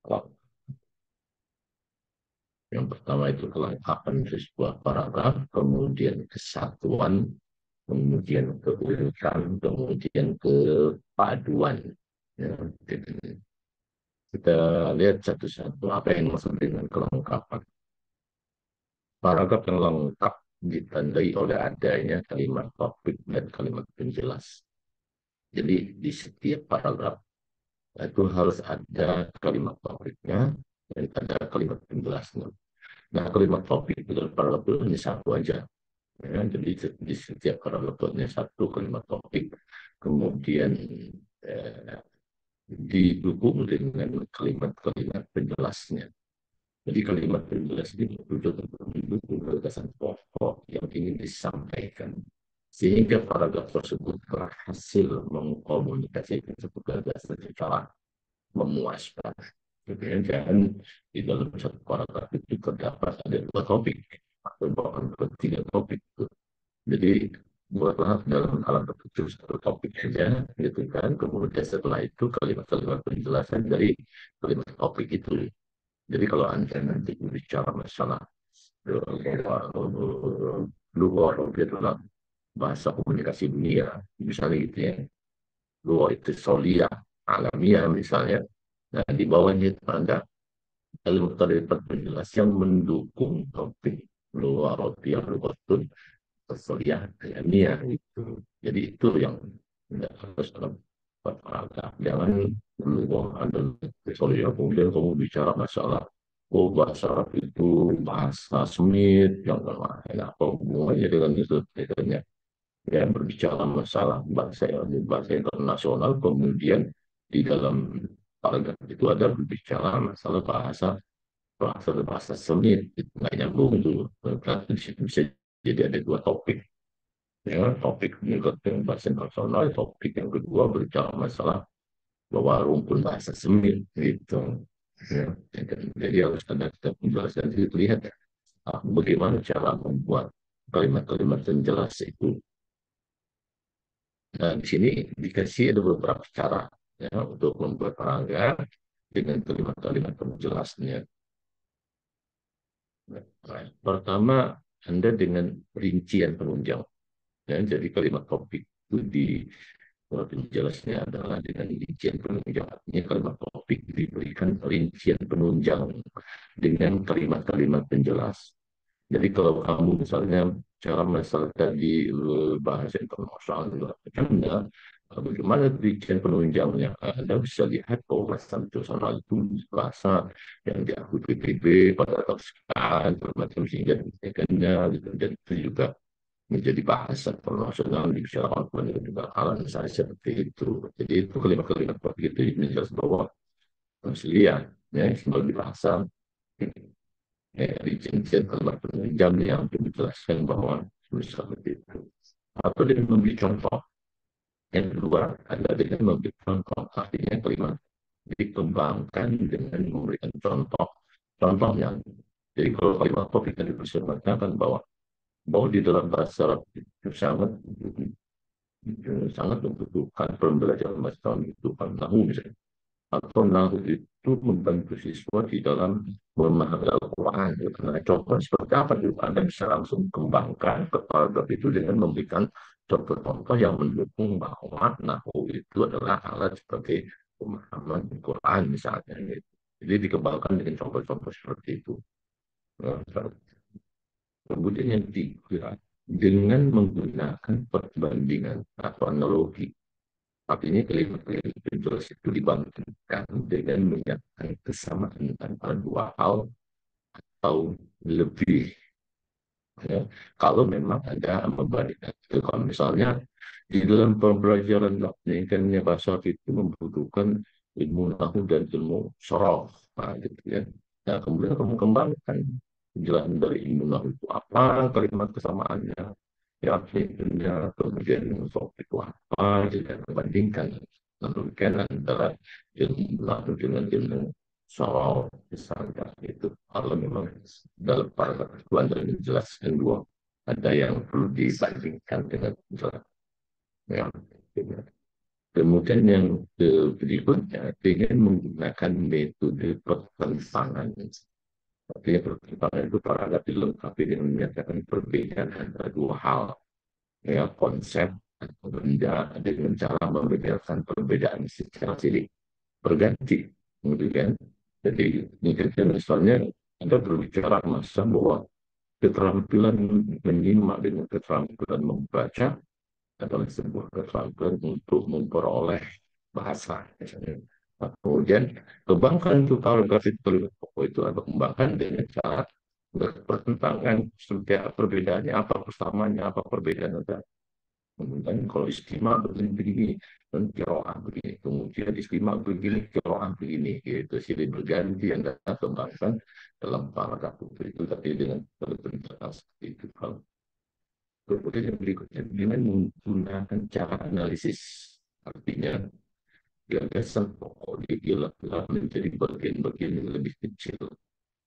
Kalau yang pertama itu kelengkapan dari sebuah paragraf, kemudian kesatuan, kemudian keurutan, kemudian kepaduan. Ya, kita lihat satu-satu apa yang maksud dengan kelengkapan. Paragraf yang lengkap ditandai oleh adanya kalimat topik dan kalimat penjelas. Jadi di setiap paragraf itu harus ada kalimat topiknya dan ada kalimat penjelasnya. Nah, kalimat topik itu dalam paragraf itu hanya satu aja. Ya, jadi di setiap paragraf itu hanya satu kalimat topik, kemudian eh, didukung dengan kalimat-kalimat penjelasnya. Jadi kalimat penjelas ini bertujuan untuk mendukung gagasan pokok yang ingin disampaikan. Sehingga paragraf tersebut berhasil mengkomunikasikan sebuah gagasan secara memuaskan. Kemudian jangan di dalam satu paragraf itu terdapat ada dua topik atau bahkan tiga topik. Jadi buatlah dalam alam tertutup satu topik saja, gitu kan. Kemudian setelah itu kalimat-kalimat penjelasan dari kalimat topik itu. Jadi kalau Anda nanti bicara masalah luar itu adalah bahasa komunikasi dunia, misalnya gitu ya. Luar itu solia, alamiah misalnya. Nah, di bawahnya itu ada kalimat-kalimat penjelas yang mendukung topik luar roti yang luar solia, alamiah gitu. Jadi itu yang tidak harus dalam paragraf. Jangan luar ada solia, kemudian kamu bicara masalah bahasa Arab itu bahasa semit yang lain apa hubungannya dengan itu bedanya ya berbicara masalah bahasa internasional kemudian di dalam paragraf itu ada berbicara masalah bahasa semit itu nggak nyambung itu berarti di situ bisa jadi ada dua topik ya topik dengan bahasa internasional topik yang kedua berbicara masalah bahwa rumpun bahasa semit gitu ya. Jadi harus ada kita penjelasan itu lihat bagaimana cara membuat kalimat-kalimat yang jelas itu. Nah, di sini dikasih ada beberapa cara ya, untuk membuat paragraf dengan kalimat-kalimat penjelasnya. Nah, pertama, Anda dengan rincian penunjang. Ya, jadi kalimat topik itu di penjelasnya adalah dengan rincian penunjang. Artinya kalimat topik diberikan rincian penunjang dengan kalimat-kalimat penjelas. Jadi kalau kamu misalnya cara masalah tadi bahasa internasional macamnya, bagaimana rincian penunjangnya? Anda bisa lihat bahwa bahasa internasional itu bahasa yang diakui PBB pada tahun sekian, bermacam sehingga demikiannya, gitu. Dan itu juga menjadi bahasa internasional dibicarakan oleh juga hal misalnya seperti itu. Jadi itu kalimat-kalimat seperti itu menjelaskan bahwa aslian ya sebagai bahasa rincian kalimat penunjang yang menjelaskan bahwa seperti itu. Atau dengan memberi contoh. Yang kedua adalah dengan memberi contoh. Artinya kalimat dikembangkan dengan memberikan contoh. Contohnya, jadi kalau kalimat topik tadi bisa mengatakan bahwa di dalam bahasa Arab itu sangat membutuhkan pembelajaran bahasa Arab itu nahu misalnya atau nahu itu membantu siswa di dalam memahami Al-Quran. Nah, contoh seperti apa itu Anda bisa langsung kembangkan ke paragraf itu dengan memberikan contoh-contoh yang mendukung bahwa nahu itu adalah alat sebagai pemahaman Al-Quran misalnya. Gitu. Jadi dikembangkan dengan contoh-contoh seperti itu. Nah, kemudian yang ketiga, dengan menggunakan perbandingan atau analogi. Artinya kalimat-kalimat penjelas itu dibandingkan dengan menyatakan kesamaan antara dua hal atau lebih. Ya. Kalau memang ada membandingkan. Kalau misalnya di dalam pembelajaran pendidikannya bahasa itu membutuhkan ilmu nahu dan ilmu sorof. Nah, gitu ya. Nah, kemudian kamu kembangkan penjelasan dari ilmu nahu itu apa, kalimat kesamaannya, ya artinya, kemudian sorof itu apa, dan membandingkan. Membandingkan antara ilmu nahu dengan ilmu sorof, misalnya itu. Kalau memang dalam paragraf itu Anda menjelaskan dua, ada yang perlu dibandingkan dengan misalnya yang Kemudian yang berikutnya dengan menggunakan metode pertentangan. Artinya pertentangan itu paragraf dilengkapi dengan menyatakan perbedaan antara dua hal, ya, konsep atau benda dengan cara membedakan perbedaan secara silih berganti, kemudian jadi ini kerja misalnya Anda berbicara masa bahwa keterampilan menyimak dengan keterampilan membaca adalah sebuah keterampilan untuk memperoleh bahasa misalnya. Nah, kemudian kembangkan itu paragraf itu terlibat pokok itu atau kembangkan dengan cara bertentangan setiap perbedaannya apa persamanya apa perbedaan antara kemudian kalau istimewa begini-begini dan kiroah begini kemudian istimewa begini kiroah begini gitu silih berganti yang datang kembangkan dalam paragraf itu tadi dengan perbentangan seperti itu. Kemudian yang berikutnya dengan menggunakan cara analisis, artinya gagasan pokok dipilah menjadi bagian-bagian yang lebih kecil.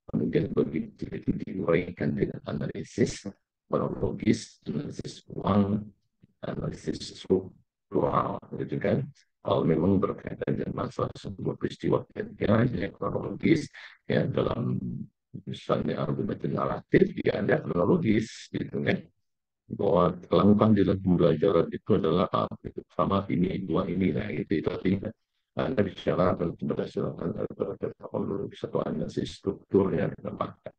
Kemudian bagian kecil itu diuraikan dengan analisis kronologis, analisis uang, analisis struktural, gitu kan. Kalau memang berkaitan dengan masalah sebuah peristiwa kira-kira yang kronologis, ya dalam misalnya argumen naratif, ya ada kronologis, gitu kan bahwa lakukan di dalam pembelajaran itu adalah itu sama ini dua ini nah itu artinya Anda bicara berdasarkan teknologi atau analisis struktur yang ditempatkan.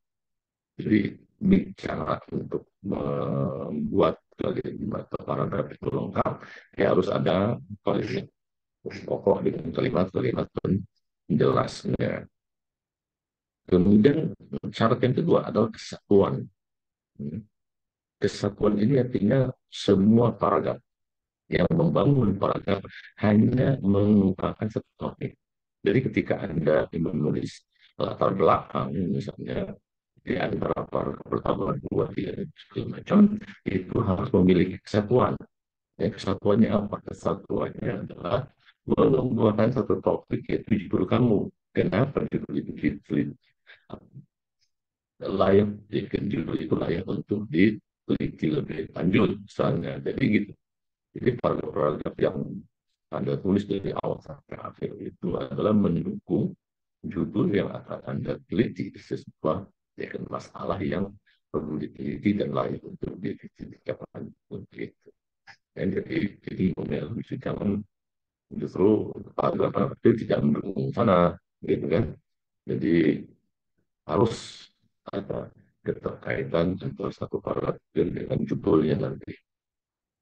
Jadi bicara untuk membuat kalimat atau paragraf itu lengkap ya harus ada kalimat pokok dengan kalimat-kalimat penjelasnya. Kemudian syarat yang kedua adalah kesatuan. Kesatuan ini artinya semua paragraf yang membangun paragraf hanya mengungkapkan satu topik. Jadi ketika Anda menulis latar belakang, misalnya di antara paragraf pertama, dua, tiga, dan segala macam, itu harus memiliki kesatuan. Ya, kesatuannya apa? Kesatuannya adalah menggunakan satu topik yaitu judul kamu. Kenapa judul itu ditulis? Layak, judul itu layak untuk diteliti lebih lanjut, misalnya. Jadi gitu. Jadi paragraf yang Anda tulis dari awal sampai akhir itu adalah mendukung judul yang akan Anda teliti sesuai dengan masalah yang perlu diteliti dan layak untuk diteliti kapan itu. Dan jadi model jangan justru paragraf itu tidak mendukung sana, gitu kan? Jadi harus ada keterkaitan antara satu paragraf dengan judulnya nanti.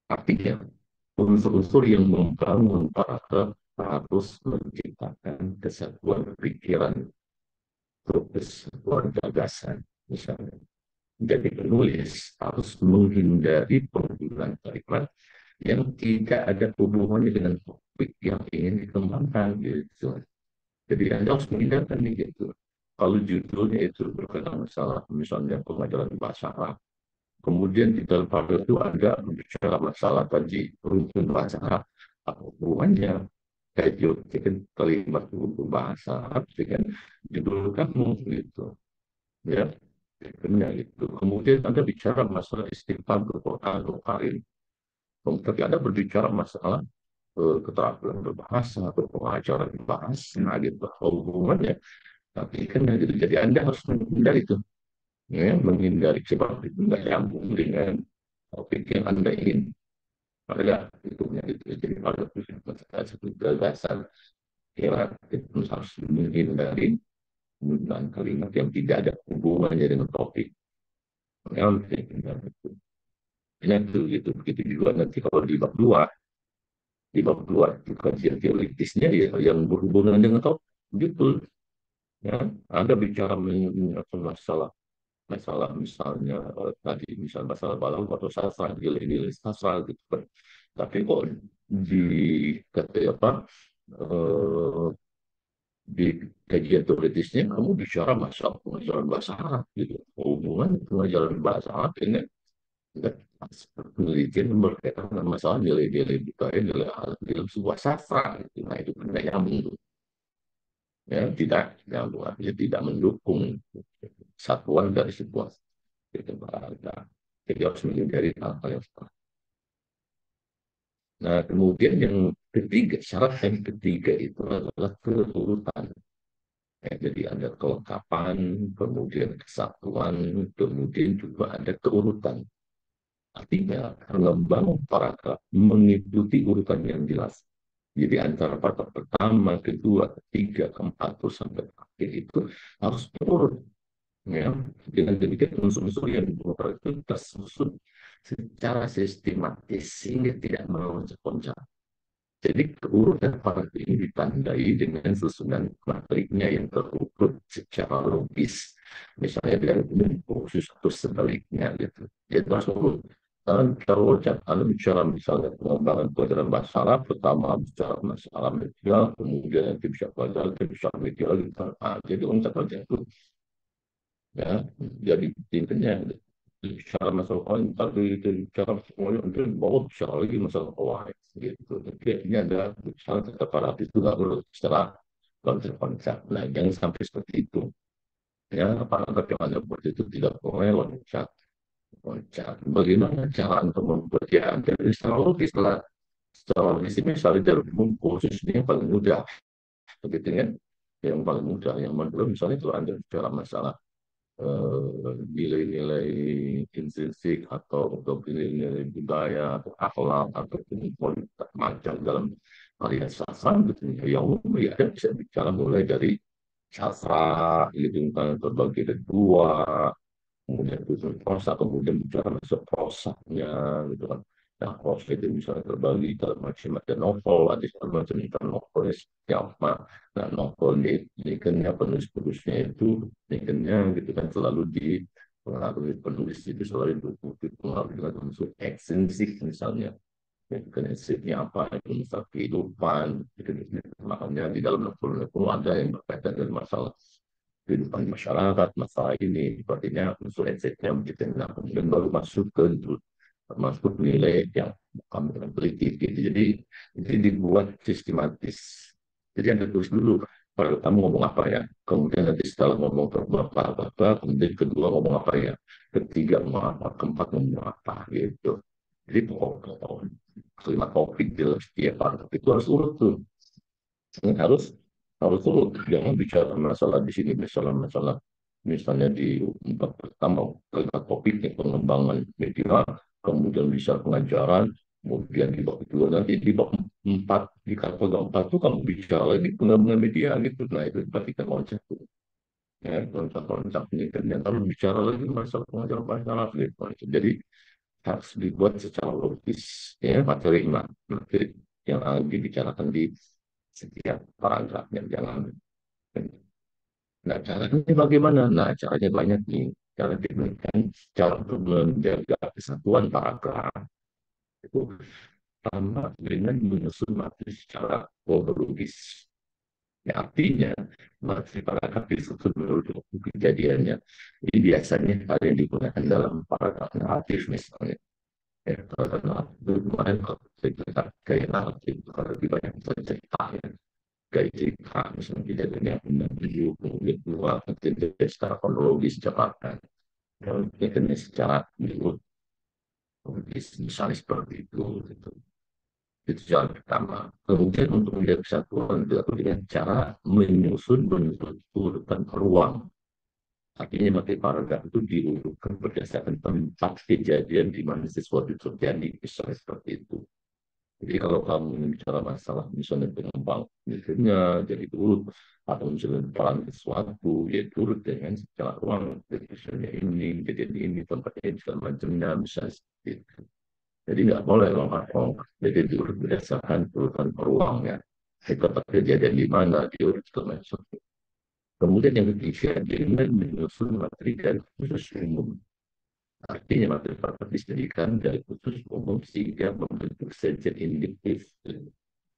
Artinya unsur-unsur yang membangun paragraf harus menciptakan kesatuan pikiran, kesatuan gagasan, misalnya. Jadi penulis harus menghindari penggunaan kalimat yang tidak ada hubungannya dengan topik yang ingin dikembangkan gitu. Jadi Anda harus menghindarkan nih gitu. Kalau judulnya itu berkaitan masalah misalnya pengajaran bahasa Arab, kemudian di dalam paragraf itu ada bicara masalah tadi rumpun bahasa Arab, apa hubungannya kayak kan kalimat rumpun bahasa Arab dengan judul kamu gitu, ya, benar gitu. Kemudian Anda bicara masalah istighfar berquran karim, tapi Anda berbicara masalah keterampilan berbahasa atau pengajaran bahasa, nah gitu, hubungannya. Tapi kan gitu, jadi Anda harus menghindari itu, ya, menghindari sebab itu nggak nyambung dengan topik yang Anda ingin pada hitungnya itu. Jadi pada satu gagasan kira itu harus menghindari penggunaan kalimat yang tidak ada hubungannya dengan topik. Ini itu gitu. Begitu juga nanti kalau di bab dua itu kajian teoritisnya ya, yang berhubungan dengan topik gitu. Ya, Anda bicara masalah masalah misalnya tadi misal masalah balau atau sastra nilai-nilai sastra gitu kan. Tapi kok di kata apa eh, di kajian teoritisnya kamu bicara masalah pengajaran bahasa Arab gitu. Hubungan pengajaran bahasa Arab ini enggak penelitian berkaitan dengan masalah nilai-nilai budaya, nilai alam dalam sebuah sastra. Gitu. Nah itu kan nggak nyambung, ya tidak nyambung, artinya tidak mendukung satuan dari sebuah itu bahasa. Jadi harus menghindari hal-hal yang seperti. Nah kemudian yang Ketiga, syarat yang ketiga itu adalah keurutan. Ya, jadi ada kelengkapan, kemudian kesatuan, kemudian juga ada keurutan. Artinya, pengembang paragraf mengikuti urutan yang jelas. Jadi antara paragraf pertama, kedua, ketiga, keempat, terus sampai akhir itu harus urut. Ya, dengan demikian unsur-unsur yang dibuat itu tersusun secara sistematis sehingga tidak melonjak-lonjak. Jadi keurutan paragraf ini ditandai dengan susunan materinya yang terurut secara logis. Misalnya dari umum khusus atau sebaliknya gitu. Jadi harus urut. Kalau Anda bicara misalnya pengembangan pelajaran bahasa Arab, pertama bicara masalah media, kemudian nanti bisa pelajaran, nanti bisa media lagi. Jadi loncat-loncat itu ya, jadi intinya bicara masalah komentar bicara semuanya untuk bawa bicara lagi masalah keuangan gitu. Jadi ini ada bicara tetap para itu nggak perlu secara konsep. Nah, jangan sampai seperti itu. Ya, para yang anda buat itu tidak boleh loncat. Loncat. Bagaimana cara untuk membuat ya? Jadi secara logis lah. Secara logis ini misalnya dari khusus ini yang paling mudah. Begitu kan? Yang paling mudah. Yang kedua misalnya kalau anda bicara masalah nilai-nilai intrinsik atau nilai-nilai budaya atau akhlak atau kualitas macam dalam karya sastra gitu ya umum ya ada bisa bicara mulai dari sastra gitu kan terbagi dari dua kemudian itu prosa kemudian bicara masuk prosanya gitu kan. Nah, prosa itu misalnya terbagi dalam macam-macam novel, ada segala macam ikan novelis siapa. Nah, novel nikennya penulis-penulisnya itu nikennya gitu kan selalu dipengaruhi penulis itu selalu dipengaruhi dengan unsur ekstrinsik misalnya. Prinsipnya apa itu misal kehidupan gitu. Makanya di dalam novel itu ada yang berkaitan dengan masalah kehidupan masyarakat masalah ini artinya unsur esensinya begitu nah kemudian baru masuk ke masuk nilai yang kami teliti gitu jadi dibuat sistematis jadi anda tulis dulu pada kamu ngomong apa ya kemudian nanti setelah ngomong beberapa apa kemudian kedua ngomong apa ya ketiga ngomong apa keempat ngomong apa gitu jadi pokok-pokok kelima topik dalam setiap paragraf itu harus urut tuh harus harus tuh jangan bicara masalah di sini masalah misalnya di bab pertama topiknya pengembangan media kemudian bisa pengajaran kemudian di bab kedua nanti di bab empat di kata keempat tuh kamu bicara lagi pengembangan media gitu nah itu berarti kan konsep tuh ya konsep ini kan yang harus bicara lagi masalah pengajaran bahasa Arab gitu jadi harus dibuat secara logis ya materi yang dibicarakan di setiap paragraf yang jangan. Nah, caranya bagaimana? Nah, caranya banyak nih. Cara diberikan cara untuk menjaga kesatuan paragraf itu pertama dengan menyusun materi secara kronologis. Ya, artinya materi paragraf disusun menurut kejadiannya. Ini biasanya ada yang digunakan dalam paragraf naratif misalnya. Ya, kalau naratif itu kemarin kalau cerita kayak naratif kalau lebih banyak cerita ya kayak cerita misalnya kejadian yang menuju kemudian keluar kejadian secara kronologis Jakarta dan kejadian secara kronologis misalnya seperti itu jalan pertama kemudian untuk menjaga kesatuan dilakukan dengan cara menyusun bentuk urutan ruang artinya materi paragraf itu diurutkan berdasarkan tempat kejadian di mana sesuatu terjadi misalnya seperti itu. Jadi kalau kamu bicara masalah misalnya pengembang misalnya jadi turut atau misalnya peran sesuatu ya turut dengan secara ruang jadi misalnya ini tempatnya ini segala macamnya bisa seperti itu. Jadi nggak boleh lompat jadi turut berdasarkan urutan ruang ya. Tempat kejadian di mana diurut segala macam. Kemudian yang ketiga dengan menyusun materi dan khusus umum. Artinya materi praktek dijadikan dari khusus umum sehingga membentuk saja indikatif.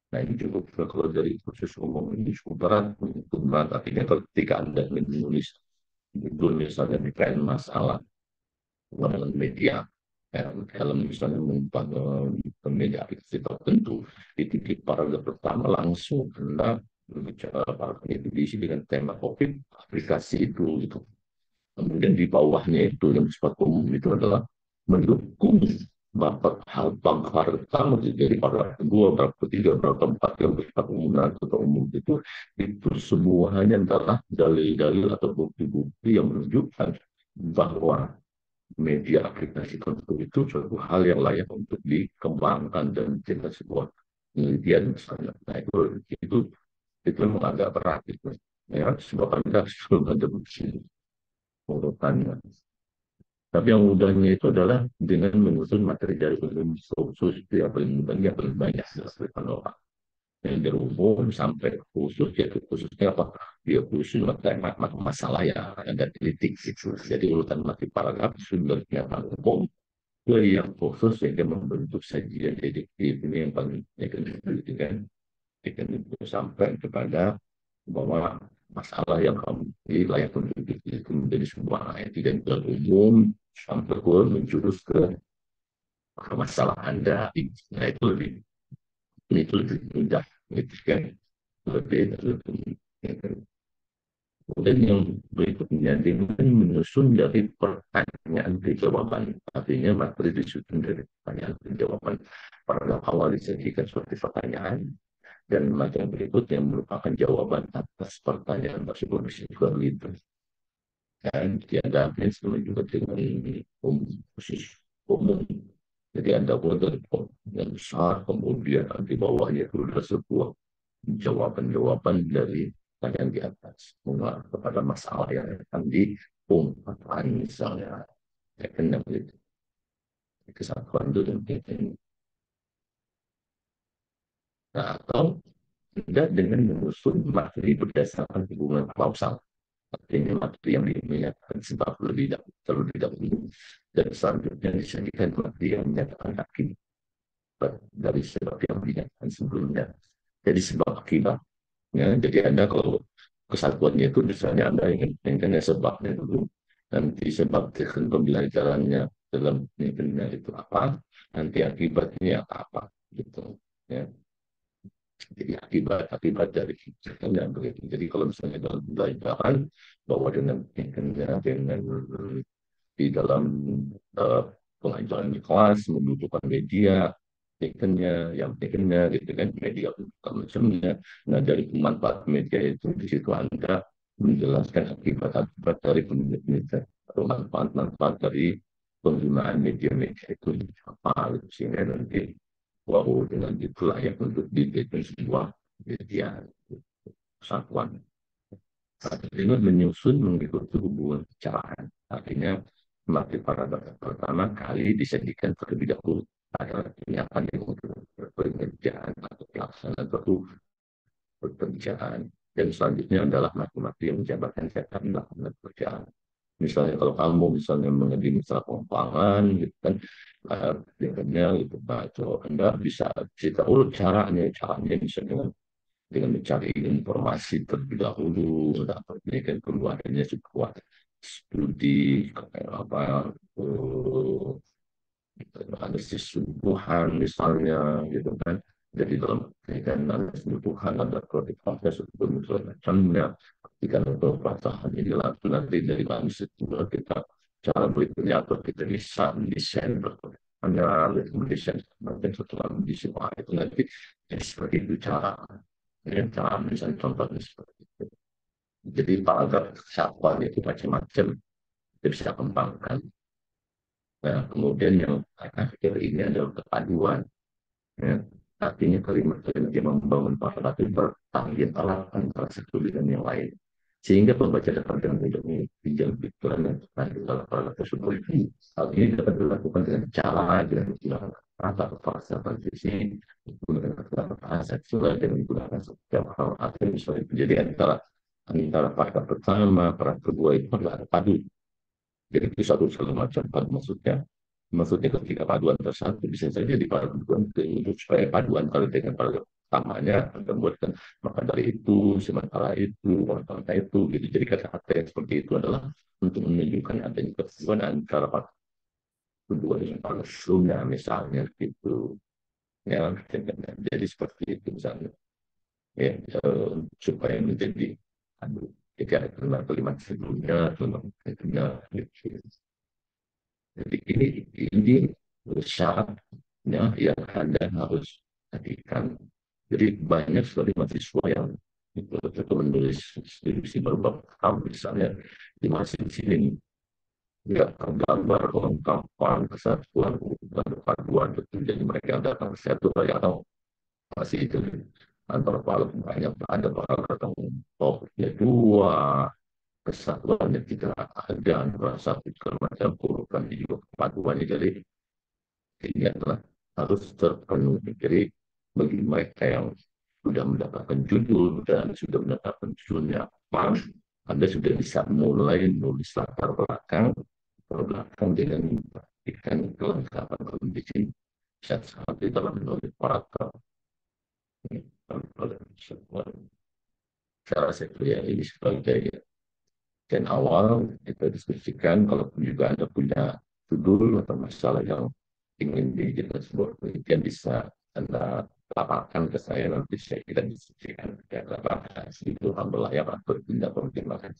Nah ini cukup kalau dari khusus umum ini cukup berat untuk berat. Artinya ketika Anda menulis judul misalnya terkait masalah pengembangan media dalam misalnya media aplikasi tertentu di paragraf pertama langsung Anda bicara paragraf itu diisi dengan tema topik aplikasi itu gitu. Kemudian di bawahnya itu yang bersifat umum itu adalah mendukung hal bab pertama jadi paragraf kedua, paragraf ketiga, paragraf keempat yang bersifat umum dan atau umum itu semuanya adalah dalil-dalil atau bukti-bukti yang menunjukkan bahwa media aplikasi tertentu itu suatu hal yang layak untuk dikembangkan dan jadi sebuah penelitian misalnya. Nah itu memang agak berat itu. Ya, sebab Anda sebelum ada bukti urutannya. Tapi yang mudahnya itu adalah dengan menyusun materi dari penulis khusus itu yang paling mudahnya paling banyak dilakukan orang. Yang dari umum sampai khusus, ya khususnya apa? Dia khusus materi masalah yang ada kritik gitu. Jadi urutan materi paragraf sudah yang umum ke yang khusus yang dia membentuk sajian dediktif ini yang paling ya kan sampai kepada bahwa masalah yang kamu layak untuk itu menjadi sebuah ayat dan umum sampai ke menjurus ke masalah Anda. Nah itu lebih mudah gitu kan, lebih ya kan. Kemudian yang berikutnya dengan menyusun dari pertanyaan ke jawaban, artinya materi disusun dari pertanyaan ke jawaban. Pada awal disajikan seperti pertanyaan, dan macam berikutnya merupakan jawaban atas pertanyaan tersebut bisa juga gitu. Dan tiada instrumen juga dengan khusus umum. Jadi Anda buat yang besar, kemudian di bawahnya itu ada sebuah jawaban-jawaban dari pertanyaan di atas mengarah kepada masalah yang akan diungkapkan misalnya. Ya kan begitu. Kesatuan itu dan ini. Nah, atau tidak dengan menyusun materi berdasarkan hubungan kausal. Artinya materi yang dimenyatakan sebab terlebih dahulu dan selanjutnya disajikan materi yang menyatakan akibat dari sebab yang dinyatakan sebelumnya. Jadi sebab akibat. Ya, jadi Anda kalau kesatuannya itu misalnya Anda ingin sebabnya dulu, nanti sebab pembelajarannya dalam nilainya itu apa, nanti akibatnya apa gitu. Ya. Jadi akibat dari kebijakan dan begitu. Jadi kalau misalnya dalam pembelajaran bahwa dengan di dalam uh, pengajaran di kelas membutuhkan media tekennya gitu kan, media macamnya. Nah dari pemanfaat media itu di situ Anda menjelaskan akibat-akibat dari penelitian atau manfaat-manfaat dari penggunaan media-media itu apa gitu. Sehingga nanti wow dengan itu layak untuk dijadikan sebuah media kesatuan. Dengan menyusun mengikuti hubungan bicaraan. Artinya materi paragraf pertama kali disajikan terlebih dahulu adalah penyiapan yang untuk pekerjaan atau pelaksanaan suatu pekerjaan. Dan selanjutnya adalah materi yang menjabarkan cara melakukan pekerjaan. Misalnya kalau kamu misalnya mengerti masalah keuangan gitu kan, dengannya gitu, Anda bisa cerita urut caranya bisa dengan mencari informasi terlebih dahulu, dapat kan keluarnya sebuah studi kayak apa, eh, analisis subuhan misalnya gitu kan. Jadi dalam kan analisis subuhan ada proses untuk macamnya. Ketika untuk perasaan ini lalu nanti dari analisis itu kita cara berikutnya atau kita bisa desain hanya mendesain nanti setelah mendesain itu nanti seperti itu cara dengan cara misalnya contohnya seperti itu. Jadi paragraf kesatuan itu macam-macam kita bisa kembangkan. Nah, kemudian yang akhir ini adalah kepaduan. Ya. Artinya kalimat-kalimat yang membangun paragraf itu bertanggung jawab antara satu dengan yang lain. Sehingga pembaca dapat dengan mudah menginjal pikiran dan terkait dalam paragraf tersebut. Hal ini dapat dilakukan dengan cara dengan menggunakan kata frasa transisi, menggunakan kata frasa seksual dan menggunakan setiap hal atau misalnya jadi antara paragraf pertama, paragraf kedua itu adalah padu. Jadi itu satu segala macam padu maksudnya ketika paduan tersatu bisa saja dipadukan untuk supaya paduan kalau dengan paragraf pertamanya akan buatkan maka dari itu sementara itu sementara itu gitu. Jadi kata-kata yang seperti itu adalah untuk menunjukkan adanya kesesuaian antara paragraf kedua dengan paragraf sebelumnya misalnya gitu ya. Jadi seperti itu misalnya ya, supaya menjadi aduh jika kalimat-kalimat sebelumnya kalimat gitu. Jadi ini syaratnya yang Anda harus perhatikan. Jadi banyak sekali mahasiswa yang itu menulis skripsi berbab ham misalnya di masing sini nggak tergambar kelengkapan kesatuan dan paduan itu jadi mereka datang ke satu yang tahu masih itu antara paling banyak ada bakal ketemu topiknya dua kesatuannya tidak ada antara satu segala macam urutan juga kepaduannya jadi ini adalah harus terpenuhi. Jadi bagi mereka yang sudah mendapatkan judul dan sudah mendapatkan judulnya apa, Anda sudah bisa mulai menulis latar belakang dengan memperhatikan kelengkapan kondisi saat di dalam menulis paragraf. Cara saya lihat ini sebagai dan awal kita diskusikan kalau juga Anda punya judul atau masalah yang ingin dijadikan sebuah penelitian bisa Anda laporkan ke saya nanti saya kita diskusikan ya apakah itu hal layak atau tidak pertimbangkan.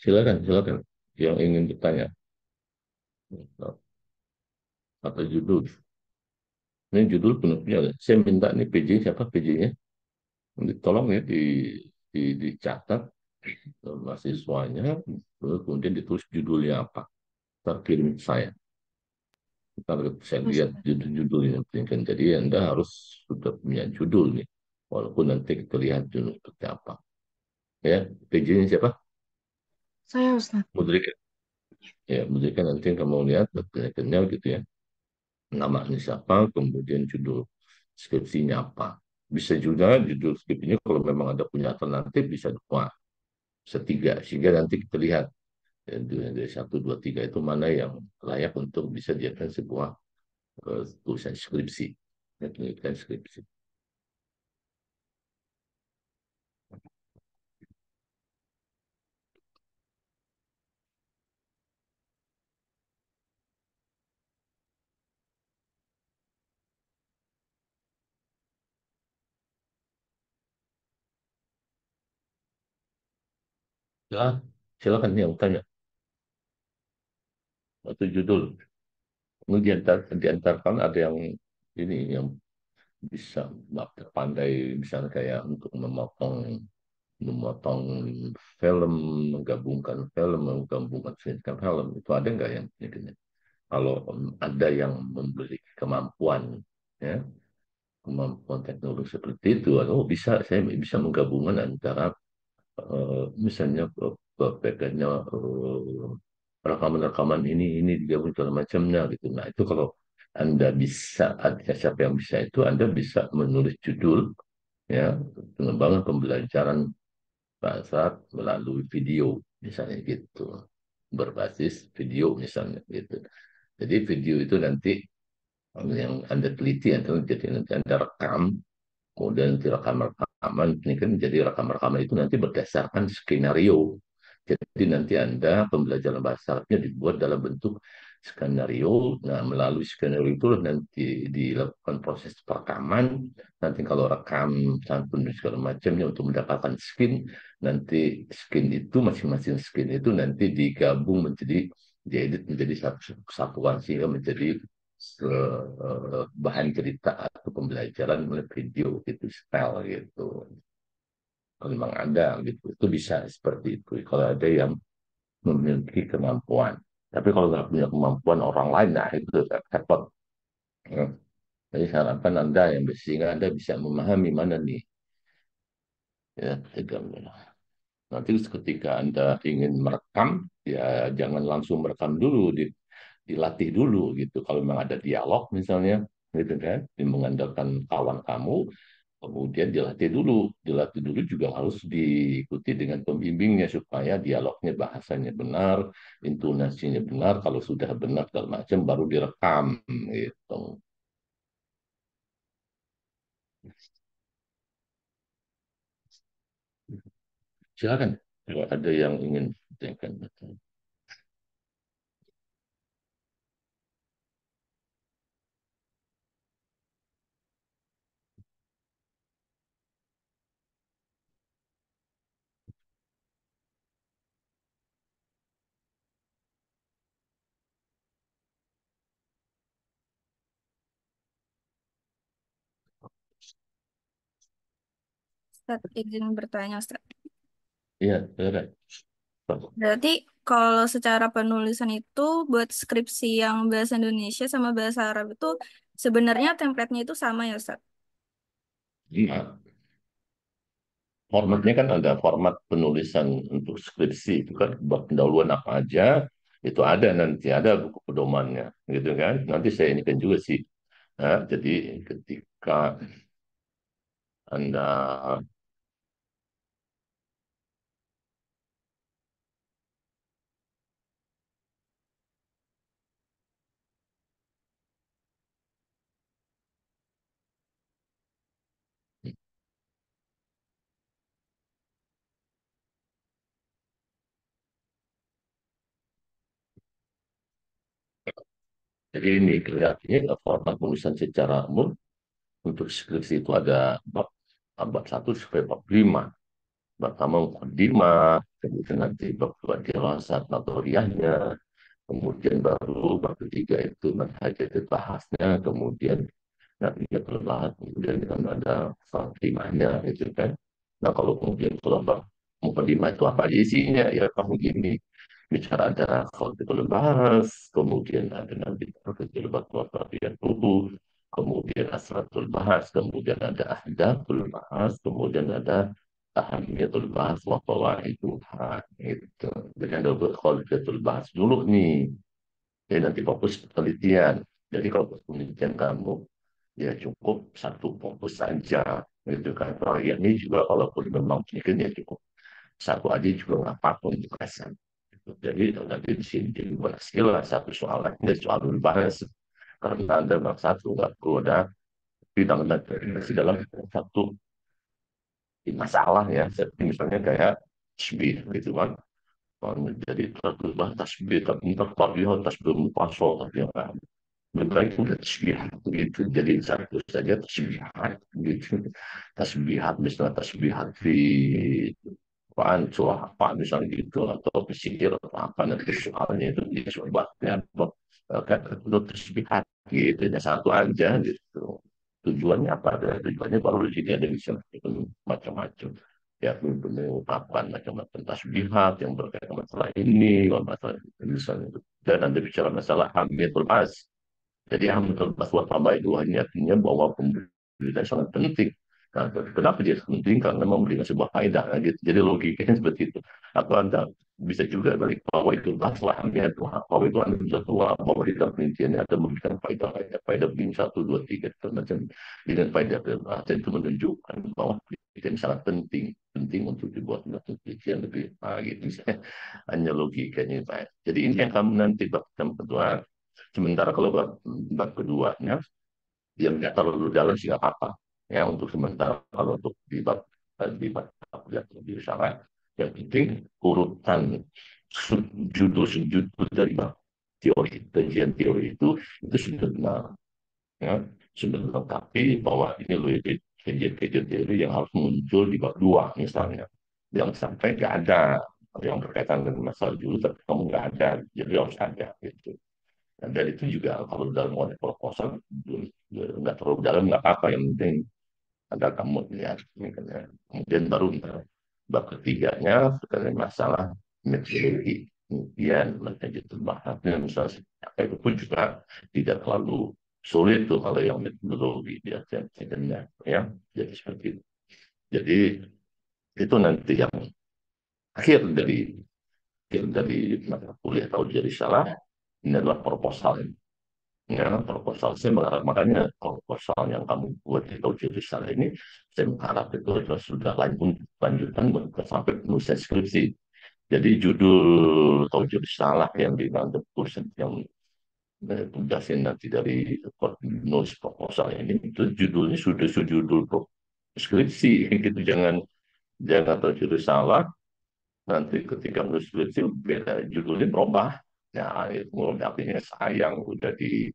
Silakan silakan yang ingin bertanya atau judul. Ini judul penuhnya. Saya minta nih PJ siapa PJ-nya? Tolong ya dicatat mahasiswanya, kemudian ditulis judulnya apa. Terkirim saya. Kalau saya lihat Ustaz. judul-judulnya kan. Jadi Anda harus sudah punya judul nih. Walaupun nanti kita lihat judul seperti apa. Ya, PJ-nya siapa? Saya Ustaz. Mudrika. Ya, Mudrika nanti kamu lihat kenal gitu ya. Namanya siapa, kemudian judul skripsinya apa. Bisa juga judul skripsinya kalau memang ada punya alternatif bisa dua, bisa tiga. Sehingga nanti kita lihat dari satu, dua, tiga itu mana yang layak untuk bisa dijadikan sebuah tulisan skripsi. Ya, penelitian skripsi. Ya, silakan yang tanya atau judul. Ini diantarkan ada yang ini yang bisa pandai misalnya kayak untuk memotong memotong film, menggabungkan film itu ada nggak yang ini? Kalau ada yang memberi kemampuan, ya, kemampuan teknologi seperti itu, oh bisa saya bisa menggabungkan antara misalnya backgroundnya rekaman-rekaman ini digabung segala macamnya gitu. Nah itu kalau Anda bisa, ada siapa yang bisa itu Anda bisa menulis judul ya pengembangan pembelajaran bahasa melalui video misalnya gitu berbasis video misalnya gitu. Jadi video itu nanti yang Anda teliti atau jadi nanti Anda rekam kemudian nanti rekaman-rekaman ini kan jadi rekaman-rekaman itu nanti berdasarkan skenario. Jadi nanti Anda pembelajaran bahasa Arabnya dibuat dalam bentuk skenario. Nah, melalui skenario itu nanti dilakukan proses perekaman. Nanti kalau rekam santun dan segala macamnya untuk mendapatkan skin, nanti skin itu masing-masing skin itu nanti digabung menjadi diedit menjadi satu kesatuan sehingga menjadi bahan cerita atau pembelajaran melalui video gitu style gitu kalau memang ada gitu itu bisa seperti itu kalau ada yang memiliki kemampuan tapi kalau nggak punya kemampuan orang lain nah itu repot. Ya. Jadi harapan anda yang sehingga anda bisa memahami mana nih ya tegamnya. Nanti ketika anda ingin merekam ya jangan langsung merekam dulu dilatih dulu gitu kalau memang ada dialog misalnya gitu kan mengandalkan kawan kamu kemudian dilatih dulu juga harus diikuti dengan pembimbingnya supaya dialognya bahasanya benar intonasinya benar kalau sudah benar segala macam baru direkam gitu silakan kalau ada yang ingin ditanyakan. Ustaz, izin bertanya, Ustaz. Iya, benar. Berarti kalau secara penulisan itu buat skripsi yang bahasa Indonesia sama bahasa Arab itu sebenarnya template-nya itu sama ya, Ustaz? Nah, formatnya kan ada format penulisan untuk skripsi itu kan buat pendahuluan apa aja itu ada nanti ada buku pedomannya gitu kan. Nanti saya ini kan juga sih. Nah, jadi ketika Anda jadi ini kelihatannya format penulisan secara umum untuk skripsi itu ada bab 1 sampai bab 5. Pertama mukadimah, kemudian nanti bab kedua dirasat natoriahnya, kemudian baru bab ketiga itu manhaj bahasnya, kemudian nanti dia telah kemudian kan ada fatimahnya itu kan. Nah kalau kemudian kalau mukadimah itu apa isinya ya kamu gini bicara ada kalau bahas, kemudian ada nanti kalau bagian tubuh, kemudian asratul bahas, kemudian ada ahdatul bahas, kemudian ada ahamiyatul bahas wa itu itu. Jadi ada khalifatul bahas dulu nih. Jadi nanti fokus penelitian. Jadi kalau penelitian kamu ya cukup satu fokus saja gitu kan. Kalau ini juga walaupun memang pikirnya cukup satu aja juga nggak apa-apa untuk kesan. Jadi nanti di sini berhasil lah satu soal lagi soal bahas karena ada bab satu nggak perlu ada bidang dan masih dalam satu masalah ya. Seperti misalnya kayak tasbih gitu kan. Jadi satu bahas tasbih tapi terpaksa tasbih mufasol tapi yang baik udah tasbihat gitu jadi satu saja tasbihat gitu tasbihat misalnya tasbihat di Quran surah apa misalnya gitu atau pesisir atau apa nanti soalnya itu dia sobatnya kan untuk tasbihat gitu ya satu aja gitu tujuannya apa ada tujuannya baru di sini ada bisa macam-macam ya mengungkapkan macam-macam tasbihat yang berkaitan dengan masalah ini masalah misalnya dan ada bicara masalah hamil mas jadi Hamdatul Baswar Tabai itu hanya artinya bahwa pemberitaan sangat penting. Nah, kenapa dia penting? Karena memberikan sebuah faedah. Nah, gitu. Jadi logikanya seperti itu. Atau Anda bisa juga balik bahwa itu masalahnya Tuhan. Bahwa itu Anda bisa tua, bahwa di dalam penelitiannya ada memberikan faedah bin satu, dua, tiga, macam dengan faedah dan itu menunjukkan bahwa penelitian sangat penting. Penting untuk dibuat penelitian lebih gitu. Hanya logikanya Pak. Jadi ini yang kamu nanti bab kedua sementara kalau bab keduanya dia nggak terlalu dalam sih nggak apa-apa. Ya untuk sementara kalau untuk di bab yang lebih syarat yang penting urutan judul dari bab teori kajian teori itu sudah benar ya sudah melengkapi bahwa ini loh kajian-kajian teori yang harus muncul di bab dua misalnya yang sampai nggak ada yang berkaitan dengan masalah dulu tapi kamu nggak ada jadi harus ada gitu. Dan itu juga kalau dalam konteks proposal nggak terlalu dalam nggak apa-apa yang penting ada kamu lihat kemudian baru bab ketiganya sekarang masalah metodologi kemudian manajemen bahasnya misalnya itu pun juga tidak terlalu sulit tuh kalau yang metodologi biasanya ya jadi seperti itu jadi itu nanti yang akhir dari mata kuliah atau jadi salah ini adalah proposal ya proposal saya mengharap makanya proposal yang kamu buat di ujian risalah ini saya mengharap itu adalah sudah lanjutan sampai penulisan skripsi jadi judul ujian risalah yang dianggap tulisan yang tugasin nanti dari penulis proposal ini itu judulnya sudah judul skripsi gitu jangan ujian risalah nanti ketika menulis skripsi beda judulnya berubah ya itu artinya sayang udah di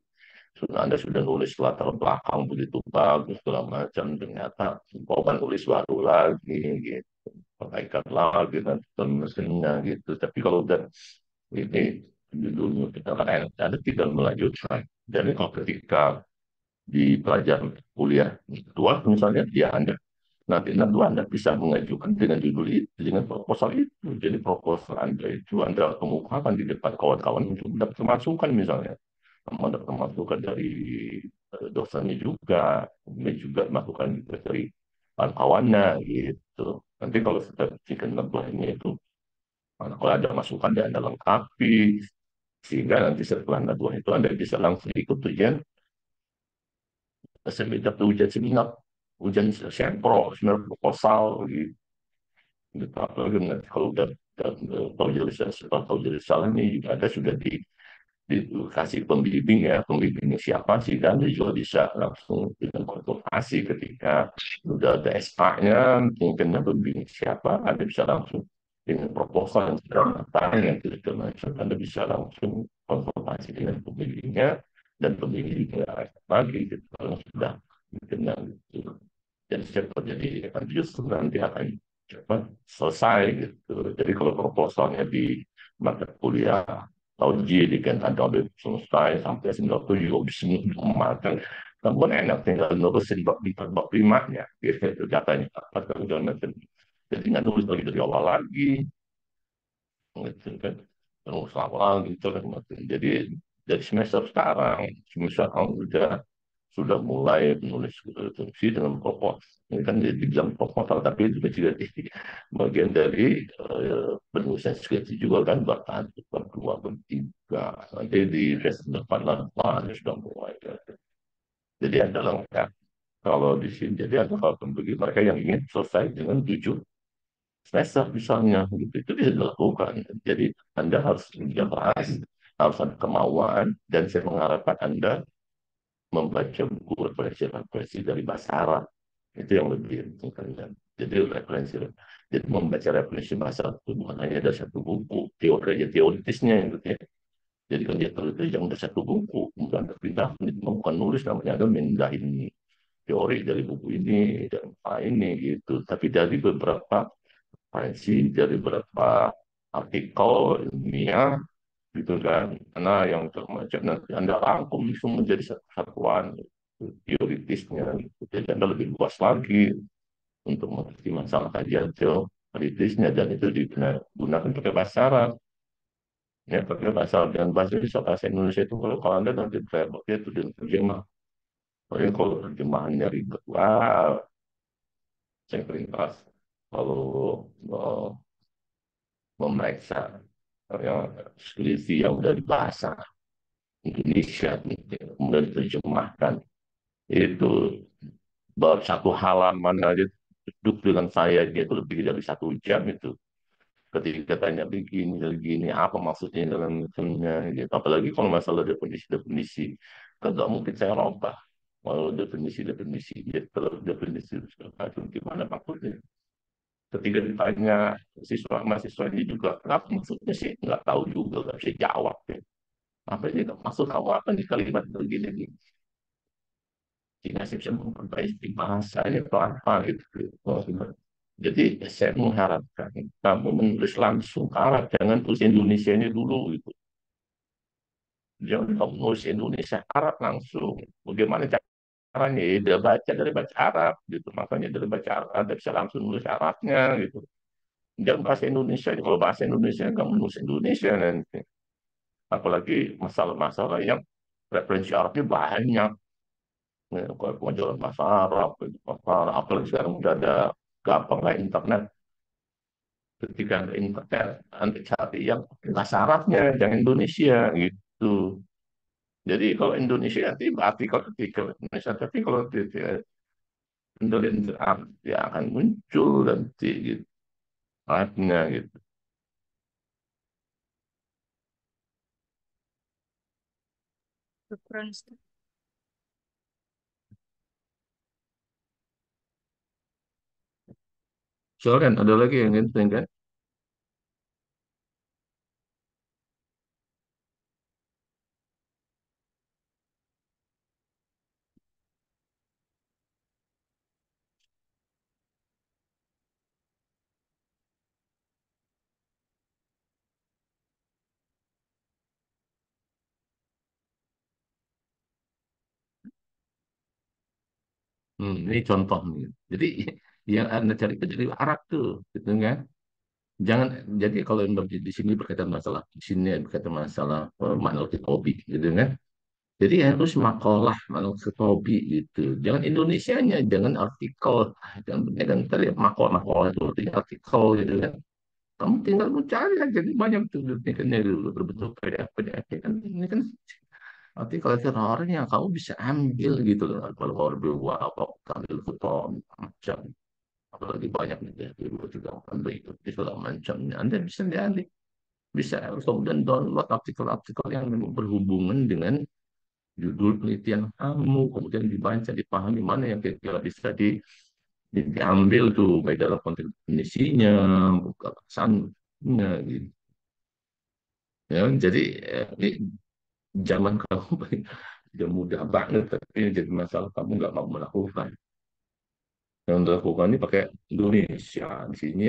Anda sudah nulis latar belakang begitu bagus segala macam ternyata kau kan nulis baru lagi gitu perbaikan lagi dan mesinnya gitu tapi kalau udah ini judulnya kita kan ada tidak melanjutkan jadi kalau ketika di pelajaran kuliah kedua misalnya dia Anda Nanti Anda bisa mengajukan dengan judul itu, dengan proposal itu. Jadi proposal Anda itu Anda kemukakan di depan kawan-kawan untuk dapat masukan misalnya. Mendapat masukan dari dosennya juga, kemudian juga masukan juga dari kawan-kawannya gitu. Nanti kalau sudah bikin lebarnya itu, kalau ada masukan dan Anda lengkapi, sehingga nanti setelah Anda itu Anda bisa langsung ikut ujian seminar, ujian seminar, ujian sempro, seminar proposal gitu. Gitu. Apalagi nanti kalau udah tahu jelas setelah tahu jelas salahnya juga ada sudah dikasih pembimbing ya, pembimbingnya siapa sih, dan dia juga bisa langsung dengan konsultasi ketika udah ada SK-nya, mungkin pembimbing siapa, Anda bisa langsung dengan proposal yang sudah matang, yang tidak macam, Anda bisa langsung konsultasi dengan pembimbingnya, dan pembimbingnya lagi gitu, kalau sudah dikenal gitu. Dan cepat jadi akan justru nanti akan cepat selesai gitu. Jadi kalau proposalnya di mata kuliah tahun J kan ada udah selesai sampai 97 juga bisa matang. Namun enak tinggal nurusin bab 4 bab 5-nya gitu datanya apa segala macam. Jadi nggak nulis lagi dari awal lagi gitu kan. Terus awal gitu kan. Jadi dari semester sekarang, semester sekarang sudah mulai menulis skripsi dengan proposal. Ini kan dibilang proposal, tapi itu juga di bagian dari penulisan skripsi juga kan, bahkan bab 2, bab 3. Nanti di semester depan lah sudah mulai. Jadi ada lengkap. Kalau di sini, jadi ada kalau bagi mereka yang ingin selesai dengan 7 semester misalnya, gitu, itu bisa dilakukan. Jadi Anda harus kerja keras, harus ada kemauan, dan saya mengharapkan Anda membaca buku referensi-referensi dari bahasa Arab itu yang lebih penting kan. Jadi referensi, jadi membaca referensi bahasa Arab itu bukan hanya ada satu buku teori teoritisnya gitu ya. Jadi kan dia teoritis yang ada satu buku, bukan pindah, bukan nulis namanya, ada mindahin teori dari buku ini dan ini gitu, tapi dari beberapa referensi, dari beberapa artikel ilmiah gitu kan, karena yang termacam nanti Anda rangkum itu menjadi satu satuan teoritisnya gitu. Jadi Anda lebih luas lagi untuk mengerti masalah kajian teoritisnya, dan itu digunakan pakai bahasa Arab ya, pakai bahasa Arab dan bahasa Indonesia itu kalau Anda nanti pakai itu dengan terjemah. Kalau terjemahannya ribet, wah, saya keringkas kalau mau memeriksa yang skripsi yang dari bahasa Indonesia kemudian diterjemahkan itu baru satu halaman aja duduk dengan saya dia itu lebih dari 1 jam itu ketika tanya begini apa maksudnya dalam misalnya gitu. Apalagi kalau masalah definisi kan nggak mungkin saya rombak kalau definisi dia kalau definisi macam gimana maksudnya ketika ditanya siswa mahasiswa ini juga apa maksudnya sih nggak tahu juga nggak bisa jawab ya. Apa ini maksud kamu apa nih kalimat begini sehingga saya bisa memperbaiki bahasanya atau apa gitu. Jadi saya mengharapkan kamu menulis langsung ke Arab, jangan tulis Indonesia ini dulu gitu. Jangan kamu nulis Indonesia Arab langsung. Bagaimana caranya? Ya, dia baca dari baca Arab gitu. Makanya dari baca Arab Anda bisa langsung nulis Arabnya gitu. Jangan bahasa Indonesia. Kalau bahasa Indonesia kamu nulis Indonesia nanti. Apalagi masalah-masalah yang referensi Arabnya banyak. Ya, kalau pelajaran bahasa Arab, apalagi sekarang udah ada gampang lah internet. Ketika ada internet, nanti cari yang bahasa Arabnya, yang Indonesia gitu. Jadi kalau Indonesia nanti artikel artikel Indonesia, tapi kalau Indonesia dia akan muncul nanti gitu, artinya gitu. Keren, Ustaz. Soalnya ada lagi yang penting kan? Ini contoh nih. Jadi yang Anda cari itu dari Arab tuh, gitu kan? Jangan, jadi kalau yang di sini berkaitan masalah, di sini berkaitan masalah manuk hobi, gitu kan? Jadi harus makalah manuk hobi gitu. Jangan Indonesianya, jangan artikel, jangan tadi makalah itu artinya artikel gitu kan. Kamu tinggal mencari aja, jadi banyak tuh duplikannya dulu berbentuk PDF kan. Ini kan artikel teroris yang kamu bisa ambil gitu loh. Kalau mau berbuat apa, ambil foto macam apalagi banyak nih ya, juga ambil itu segala macamnya. Anda bisa lihat, bisa kemudian download artikel-artikel yang memang berhubungan dengan judul penelitian kamu, kemudian dibaca, dipahami mana yang kira-kira bisa diambil tuh, baik dalam konteks definisinya, buka pesannya, gitu. Ya, jadi ini zaman kamu sudah mudah banget, tapi jadi masalah kamu nggak mau melakukan. Yang dilakukan ini pakai Indonesia, di sini,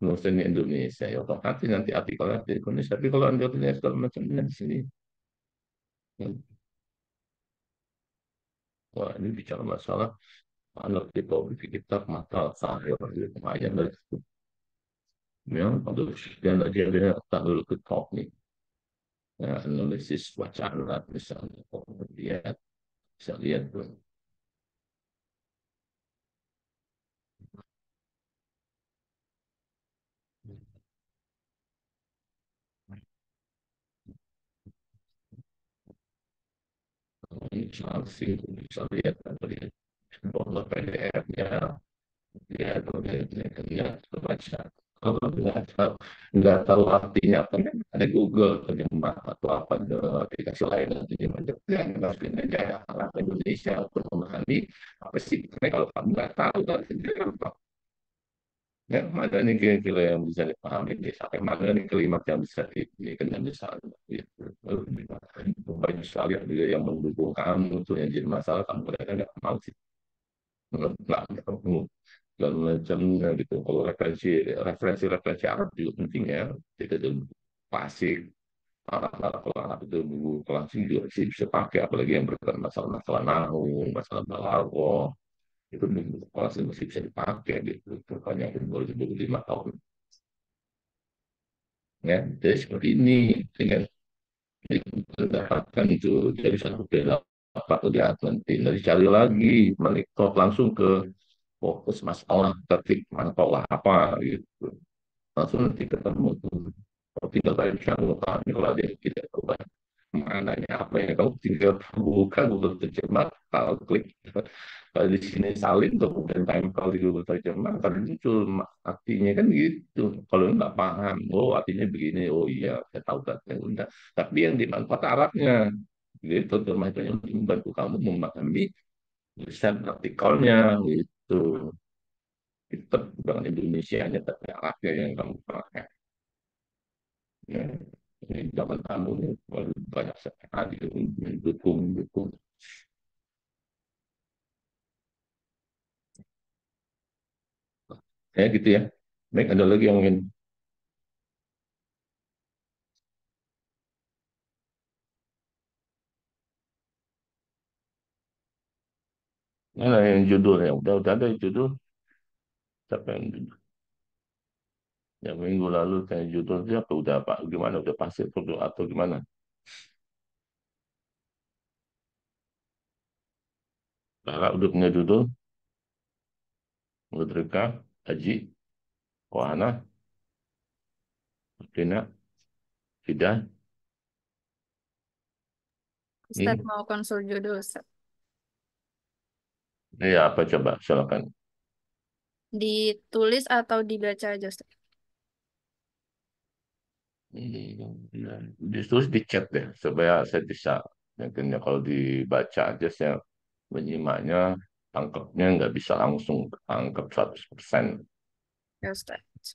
nulisannya Indonesia, ya otomatis nanti artikelnya di Indonesia. Tapi kalau anda punya segala macamnya di sini, ya, wah ini bicara masalah anak kita kitab mata saya lumayan dari situ. Ya, kalau sekian lagi ada tak dulu ke top nih, ya, analisis bacaan misalnya, lihat, bisa lihat tuh. Ini sih bisa lihat, lihat download PDF-nya, lihat lihat baca. Kalau nggak tahu artinya apa kan ada Google terjemah atau apa ada aplikasi lain nanti terjemah yang masukin aja ya ke Indonesia untuk memahami apa sih. Karena kalau kamu nggak tahu kan ya mana nih kira-kira yang bisa dipahami nih, sampai mana nih kalimat yang bisa dipilihkan yang bisa gitu. Banyak sekali juga yang mendukung kamu tuh yang jadi masalah kamu kadang nggak mau sih, nggak ketemu dan macamnya gitu. Kalau referensi Arab juga penting ya, kita itu fasih Arab, kalau Arab itu buku klasik juga sih bisa pakai, apalagi yang berkaitan masalah-masalah nahu, masalah balaghah, itu buku klasik masih bisa dipakai gitu. Makanya aku 2025 tahun ya, jadi seperti ini dengan mendapatkan itu dari satu bela apa tuh di Atlantik, dari cari lagi melikot langsung ke fokus masalah, tertib masalah apa gitu, langsung nanti ketemu tuh. Kalau tinggal tanya kalau ada yang tidak tahu mananya apa ya, kamu tinggal buka Google Terjemah, kalau klik kalau di sini salin tuh kemudian tempel di Google Terjemah kan muncul artinya kan gitu. Kalau nggak paham, oh artinya begini, oh iya saya tahu kan, ya udah. Tapi yang dimanfaat Arabnya gitu, terjemah itu yang membantu kamu memahami tulisan artikelnya gitu. Itu dengan Indonesia hanya tapi Arabnya yang kamu pakai. Ya, ini zaman kamu nih banyak sekali mendukung. Ya gitu ya. Baik, ada lagi yang ingin. Mana yang judulnya? Udah ada judul. Siapa yang judul? Yang minggu lalu kayak judulnya apa? Udah apa? Gimana? Udah pasti atau gimana? Kakak udah punya judul? Mudrika, Haji, Wahana, Tina, Fidah. Ustadz Hmm? mau konsul judul, Ustadz. Iya, apa coba? Silakan. Ditulis atau dibaca aja, Ustadz? Ya, justru di chat deh, supaya saya bisa. Mungkin ya kalau dibaca aja saya menyimaknya, tangkapnya nggak bisa langsung tangkap 100%. Ya, Ustadz.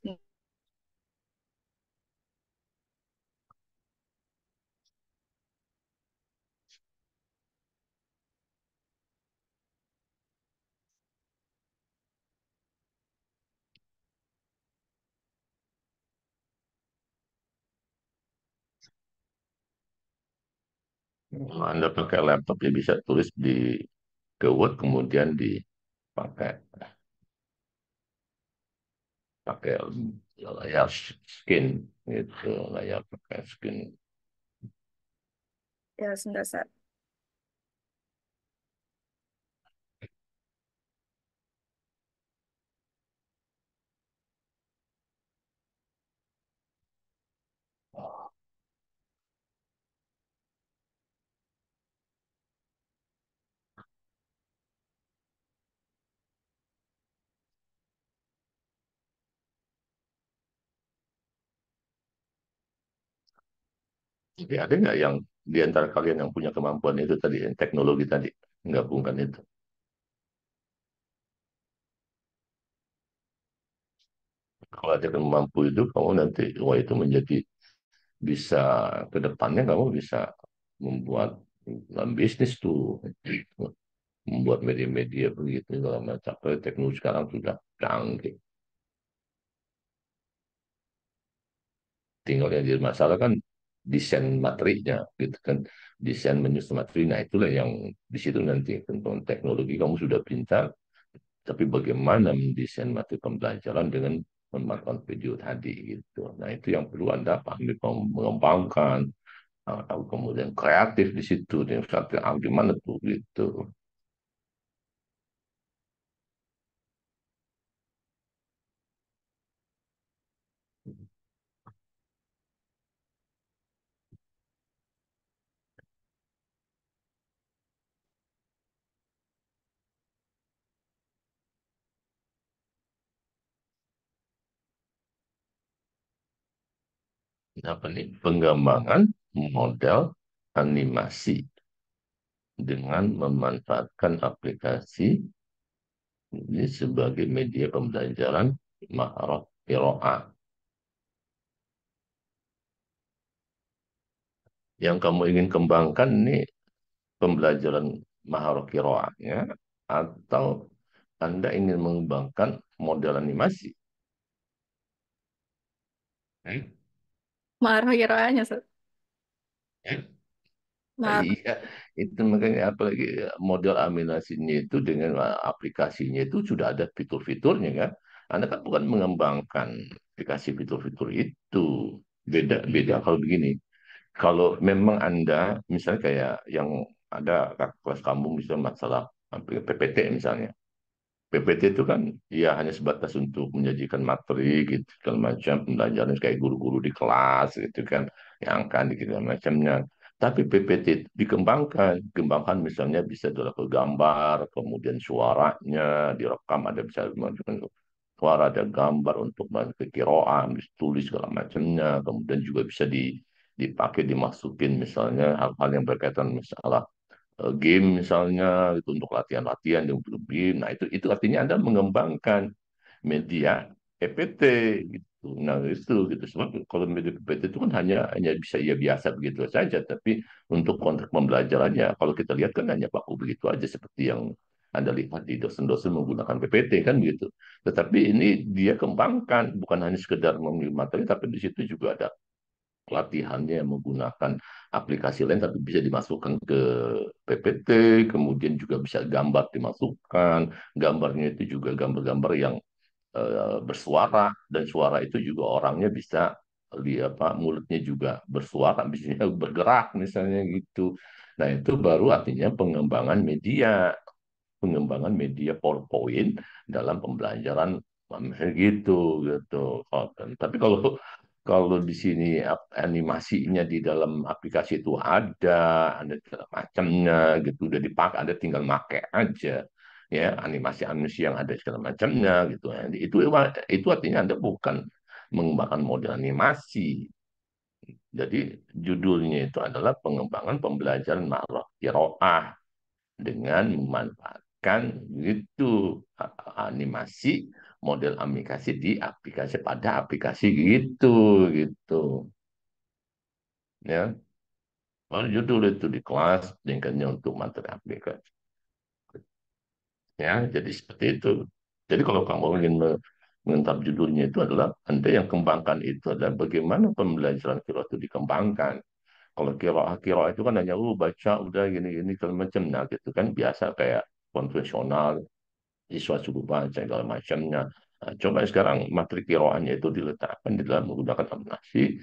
Kalau Anda pakai laptop ya bisa tulis di ke Word kemudian dipakai. pakai layar skin gitu, layar pakai skin. Ya, sebentar, Sat. Jadi ada nggak yang di antara kalian yang punya kemampuan itu tadi, yang teknologi tadi, menggabungkan itu? Kalau ada yang mampu itu, kamu nanti, wah itu menjadi bisa ke depannya kamu bisa membuat dalam bisnis tuh, membuat media-media begitu segala macam. Tapi teknologi sekarang sudah canggih. Tinggal yang jadi masalah kan desain materinya gitu kan, desain menyusun materi. Nah itulah yang di situ nanti tentang teknologi kamu sudah pintar, tapi bagaimana mendesain materi pembelajaran dengan memanfaatkan video tadi gitu. Nah itu yang perlu Anda pahami, mengembangkan atau kemudian kreatif di situ, yang satu gimana tuh gitu. Apa nih, pengembangan model animasi dengan memanfaatkan aplikasi ini sebagai media pembelajaran maharot qiraah. Yang kamu ingin kembangkan ini pembelajaran maharot qiraahnya, atau Anda ingin mengembangkan model animasi? Hmm? Marah kiraannya, Sat. Nah, Marah. iya, itu makanya apalagi model animasinya itu dengan aplikasinya itu sudah ada fitur-fiturnya kan. Anda kan bukan mengembangkan aplikasi fitur-fitur itu. Beda beda kalau begini. Kalau memang Anda misalnya kayak yang ada kakak kelas kamu misalnya masalah PPT misalnya. PPT itu kan ya hanya sebatas untuk menyajikan materi gitu segala macam pembelajaran kayak guru-guru di kelas gitu kan yang kan gitu segala macamnya. Tapi PPT itu dikembangkan misalnya bisa ke gambar, kemudian suaranya direkam, ada bisa masukin suara, ada gambar untuk kekiroan, ditulis segala macamnya, kemudian juga bisa dipakai dimasukin misalnya hal-hal yang berkaitan masalah game misalnya itu untuk latihan-latihan yang belum game. Nah itu artinya Anda mengembangkan media PPT gitu. Nah itu gitu. Sebab kalau media PPT itu kan hanya bisa ya biasa begitu saja, tapi untuk konteks pembelajarannya kalau kita lihat kan hanya baku begitu aja seperti yang Anda lihat di dosen-dosen menggunakan PPT kan begitu. Tetapi ini dia kembangkan bukan hanya sekedar memberi materi, tapi di situ juga ada pelatihannya yang menggunakan aplikasi lain tapi bisa dimasukkan ke PPT, kemudian juga bisa gambar dimasukkan, gambarnya itu juga gambar-gambar yang bersuara, dan suara itu juga orangnya bisa lihat apa mulutnya juga bersuara, bisa bergerak misalnya gitu. Nah itu baru artinya pengembangan media PowerPoint dalam pembelajaran misalnya gitu gitu. Tapi kalau kalau di sini animasinya di dalam aplikasi itu ada segala macamnya gitu, udah dipakai, ada tinggal make aja ya animasi-animasi yang ada segala macamnya gitu. Itu artinya Anda bukan mengembangkan model animasi. Jadi judulnya itu adalah pengembangan pembelajaran makro qiraah dengan memanfaatkan itu animasi, model aplikasi di aplikasi, pada aplikasi gitu gitu ya. Kalau judul itu di kelas tingkatnya untuk materi aplikasi ya, jadi seperti itu. Jadi kalau kamu ingin menetap judulnya itu adalah Anda yang kembangkan itu adalah bagaimana pembelajaran kira itu dikembangkan. Kalau kira itu kan hanya baca udah gini-gini segala macam, nah gitu kan biasa kayak konvensional, siswa suruh baca segala macamnya. Nah, coba sekarang materi kiroahnya itu diletakkan di dalam menggunakan animasi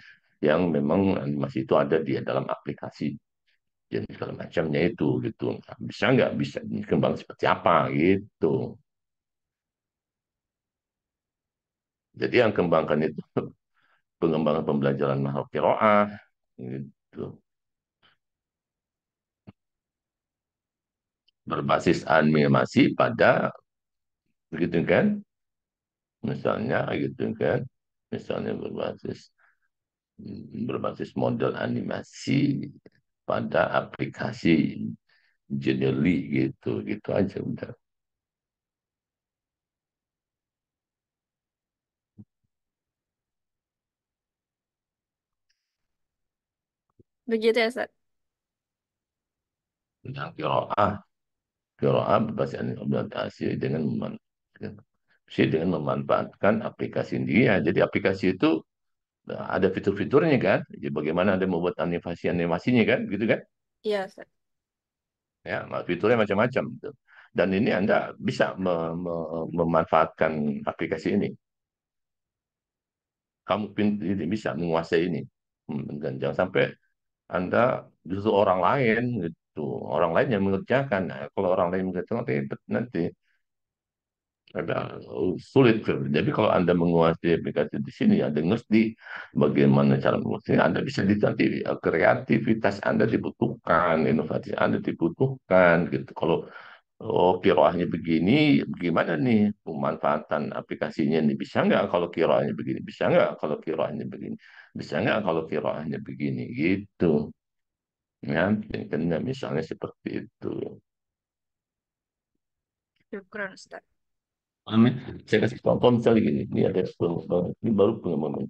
yang memang animasi itu ada di dalam aplikasi dan segala macamnya itu gitu. Nah, bisa nggak bisa dikembang seperti apa gitu. Jadi yang kembangkan itu pengembangan pembelajaran mahal kiroah gitu. Berbasis animasi pada begitu kan? Misalnya gitu kan? Misalnya berbasis model animasi pada aplikasi Genially gitu gitu aja udah. Begitu ya, Ustaz? Tentang kiroah berbasis animasi dengan memanfaatkan aplikasi dia. Jadi aplikasi itu ada fitur-fiturnya kan. Jadi bagaimana ada membuat animasinya kan, gitu kan? Iya, Ustaz. Ya, fiturnya macam-macam gitu. Dan ini Anda bisa memanfaatkan aplikasi ini. Kamu ini bisa menguasai ini. Dan jangan sampai Anda justru orang lain gitu. Orang lain yang mengerjakan. Nah, kalau orang lain mengerjakan nanti agak sulit. Jadi kalau Anda menguasai aplikasi di sini, Anda ngerti bagaimana cara menguasai, Anda bisa nanti kreativitas Anda dibutuhkan, inovasi Anda dibutuhkan gitu. Kalau kiroahnya begini, gimana nih pemanfaatan aplikasinya nih? Bisa nggak kalau kiroahnya begini? Bisa nggak kalau kiroahnya begini? Bisa nggak kalau kiroahnya begini? Gitu. Ya, misalnya seperti itu. Syukran, Ustaz. Amin. Saya kasih contoh misalnya gini, ini ada ini baru pengembangan.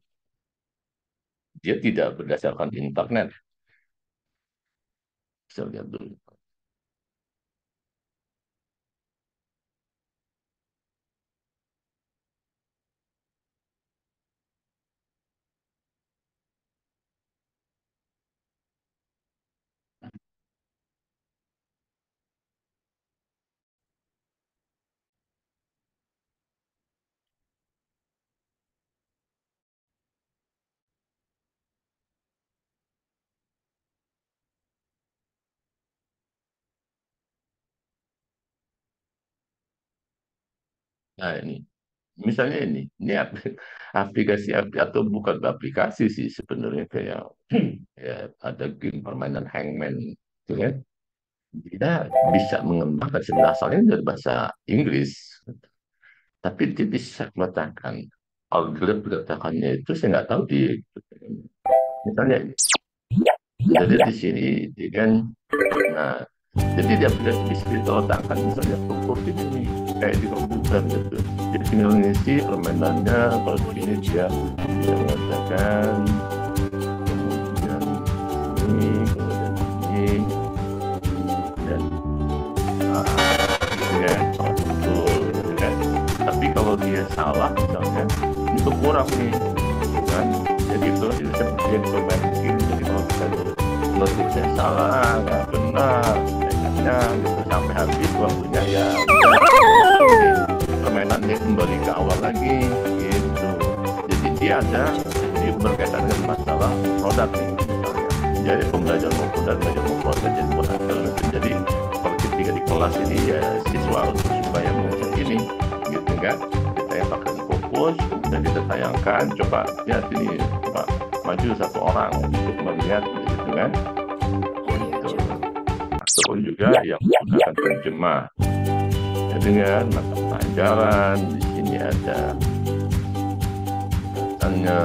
Dia tidak berdasarkan internet. Saya lihat dulu. Nah ini, misalnya ini aplikasi atau bukan aplikasi sih sebenarnya kayak ya ada game permainan Hangman, gitu kan? Dia bisa mengembangkan sebenarnya asalnya dari bahasa Inggris, tapi dia bisa meletakkan algoritma peletakannya itu saya nggak tahu di misalnya jadi di sini dia kan nah jadi dia bisa diletakkan misalnya struktur ini kayak di komputer gitu. Jadi tinggal ngisi permainannya kalau di sini dia bisa mengatakan kemudian ini dan gitu kan kalau betul gitu kan. Tapi kalau dia salah misalnya itu kurang nih gitu kan. Jadi itu seperti yang permain mungkin jadi kalau kita notifnya salah nggak benar ya gitu sampai habis waktunya ya permainannya kembali ke awal lagi gitu. Jadi dia ada jadi berkaitan dengan masalah produk nih misalnya. Jadi pembelajaran mau produk, belajar mau produk jadi produk jadi kalau ketika di kelas ini ya siswa supaya mengajar ini gitu kan kita yang pakai fokus dan kita tayangkan coba lihat ini coba maju satu orang untuk melihat gitu kan gitu. Ataupun juga yang menggunakan terjemah ya, dengan mata pelajaran di sini ada katanya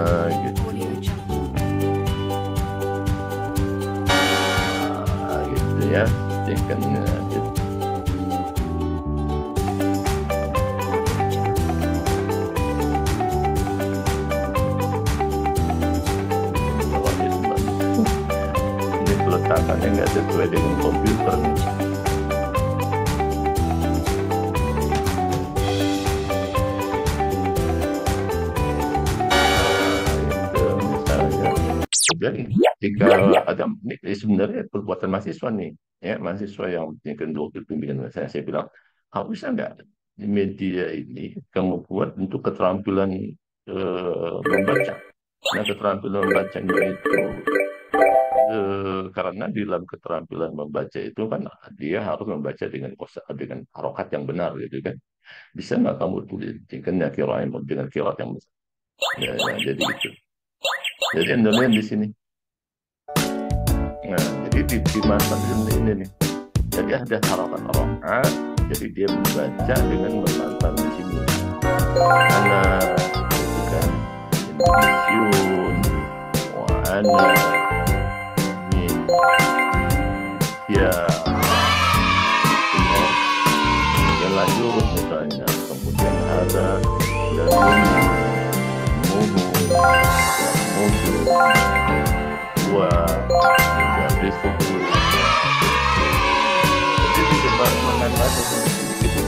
gitu. Nah, gitu ya tekannya gitu. Ini peletakannya nggak sesuai dengan komputer. Kemudian jika ada ini sebenarnya perbuatan mahasiswa nih, ya mahasiswa yang bikin dua pimpinan saya bilang, kamu bisa nggak media ini kamu buat untuk keterampilan membaca. Nah, keterampilan membacanya itu karena di dalam keterampilan membaca itu kan dia harus membaca dengan harokat yang benar gitu kan. Bisa nggak kamu tulis dengan kiraat yang benar? Ya, jadi itu. Jadi Indonesia di sini. Nah, jadi di masa ini nih. Jadi ada harokat, jadi dia membaca dengan menantang di sini. Ana, itu kan, Indonesiun, ana, min, ya, yang lanjut misalnya, kemudian ada dan muhu, dua, dan besok.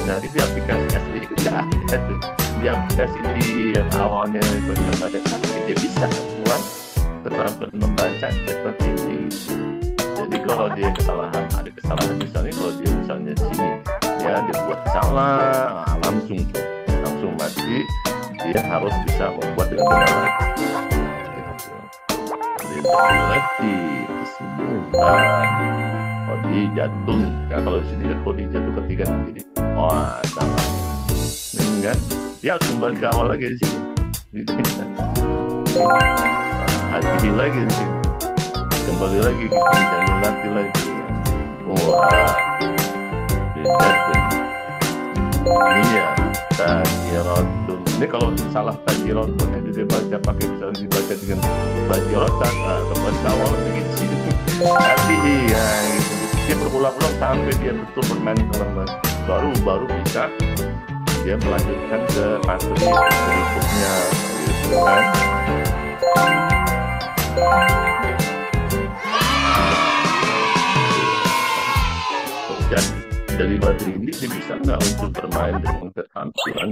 Nah, di aplikasi asli juga ada tuh. Di aplikasi yang awalnya belum ada, tapi dia bisa buat keterampilan membaca seperti ini. Jadi kalau dia ada kesalahan misalnya kalau dia misalnya sini ya dia buat salah, langsung mati. Dia harus bisa membuat dengan benar. Dia berlatih kesembuhan. Kodi jatuh, nah, kalau di sini kodi jatuh ketiga jadi salah, kan? Dia harus kembali ke awal lagi di sini, hati lagi di sini, kembali lagi ke jangan nanti lagi, jatuh, iya, tajiratun. Ini kalau salah tajiratun itu dibaca pakai misalnya dibaca dengan tajiratan, kembali ke awal lagi di sini, hati ya. Dia berulang-ulang sampai dia betul bermain dalam baru bisa dia melanjutkan ke materi berikutnya gitu kan. Dan dari materi ini dia bisa nggak untuk bermain dengan keterampilan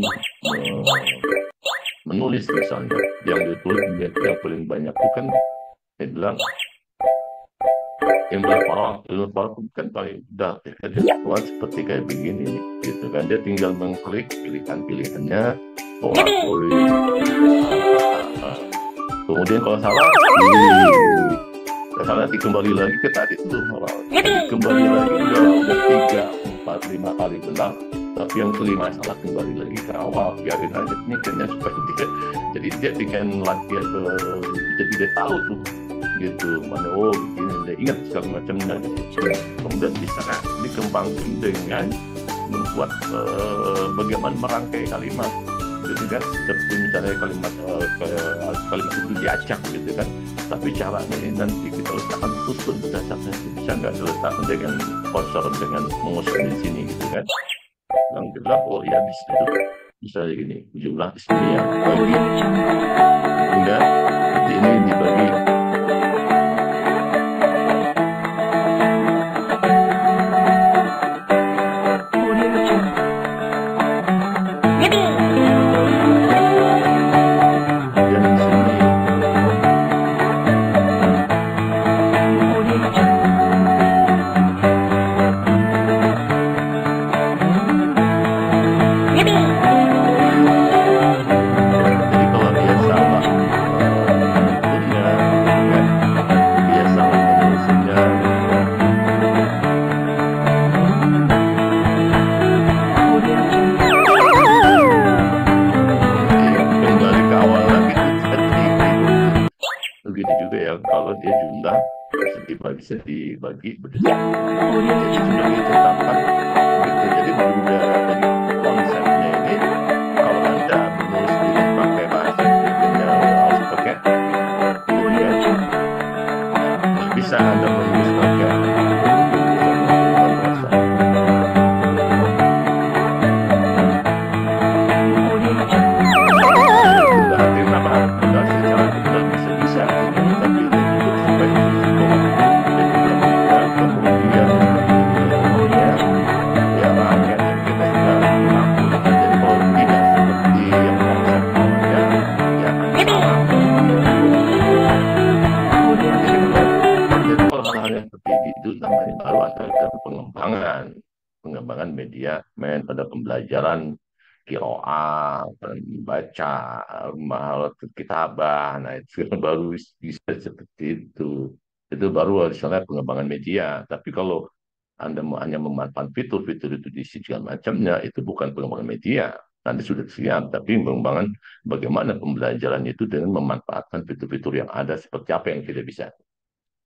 menulis misalnya yang ditulis yang paling banyak itu kan dia bilang ilmu para kan paling udah dia buat seperti kayak begini nih, gitu kan. Dia tinggal mengklik pilihannya, kemudian kalau salah kembali lagi ke tadi tuh, kembali lagi udah 3, 4, 5 kali benar, tapi yang kelima salah kembali lagi ke awal, biarin aja ini kayaknya supaya jadi dia dengan latihan jadi dia tahu tuh gitu mana begini dia ingat segala macamnya gitu. Kemudian bisa dikembangkan dengan membuat bagaimana merangkai kalimat gitu kan, seperti misalnya kalimat itu diacak gitu kan, tapi caranya ini nanti kita letakkan susun berdasarkan itu bisa nggak diletakkan dengan kursor dengan mengusir di sini gitu kan, yang bilang ya bisa itu misalnya gini jumlah di sini yang bagi enggak ini dibagi bisa dibagi berdasarkan jadi sudah ditetapkan gitu. Jadi berbeda dari konsepnya ini kalau Anda menulis dengan pakai bahasa Indonesia harus pakai bisa Anda menulis pakai pengembangan media pada pembelajaran kiroah, baca, mahal kitabah, nah itu kan baru bisa seperti itu. Itu baru misalnya pengembangan media. Tapi kalau Anda mau hanya memanfaatkan fitur-fitur itu di segala macamnya, itu bukan pengembangan media. Nanti sudah siap, tapi pengembangan bagaimana pembelajaran itu dengan memanfaatkan fitur-fitur yang ada seperti apa yang kita bisa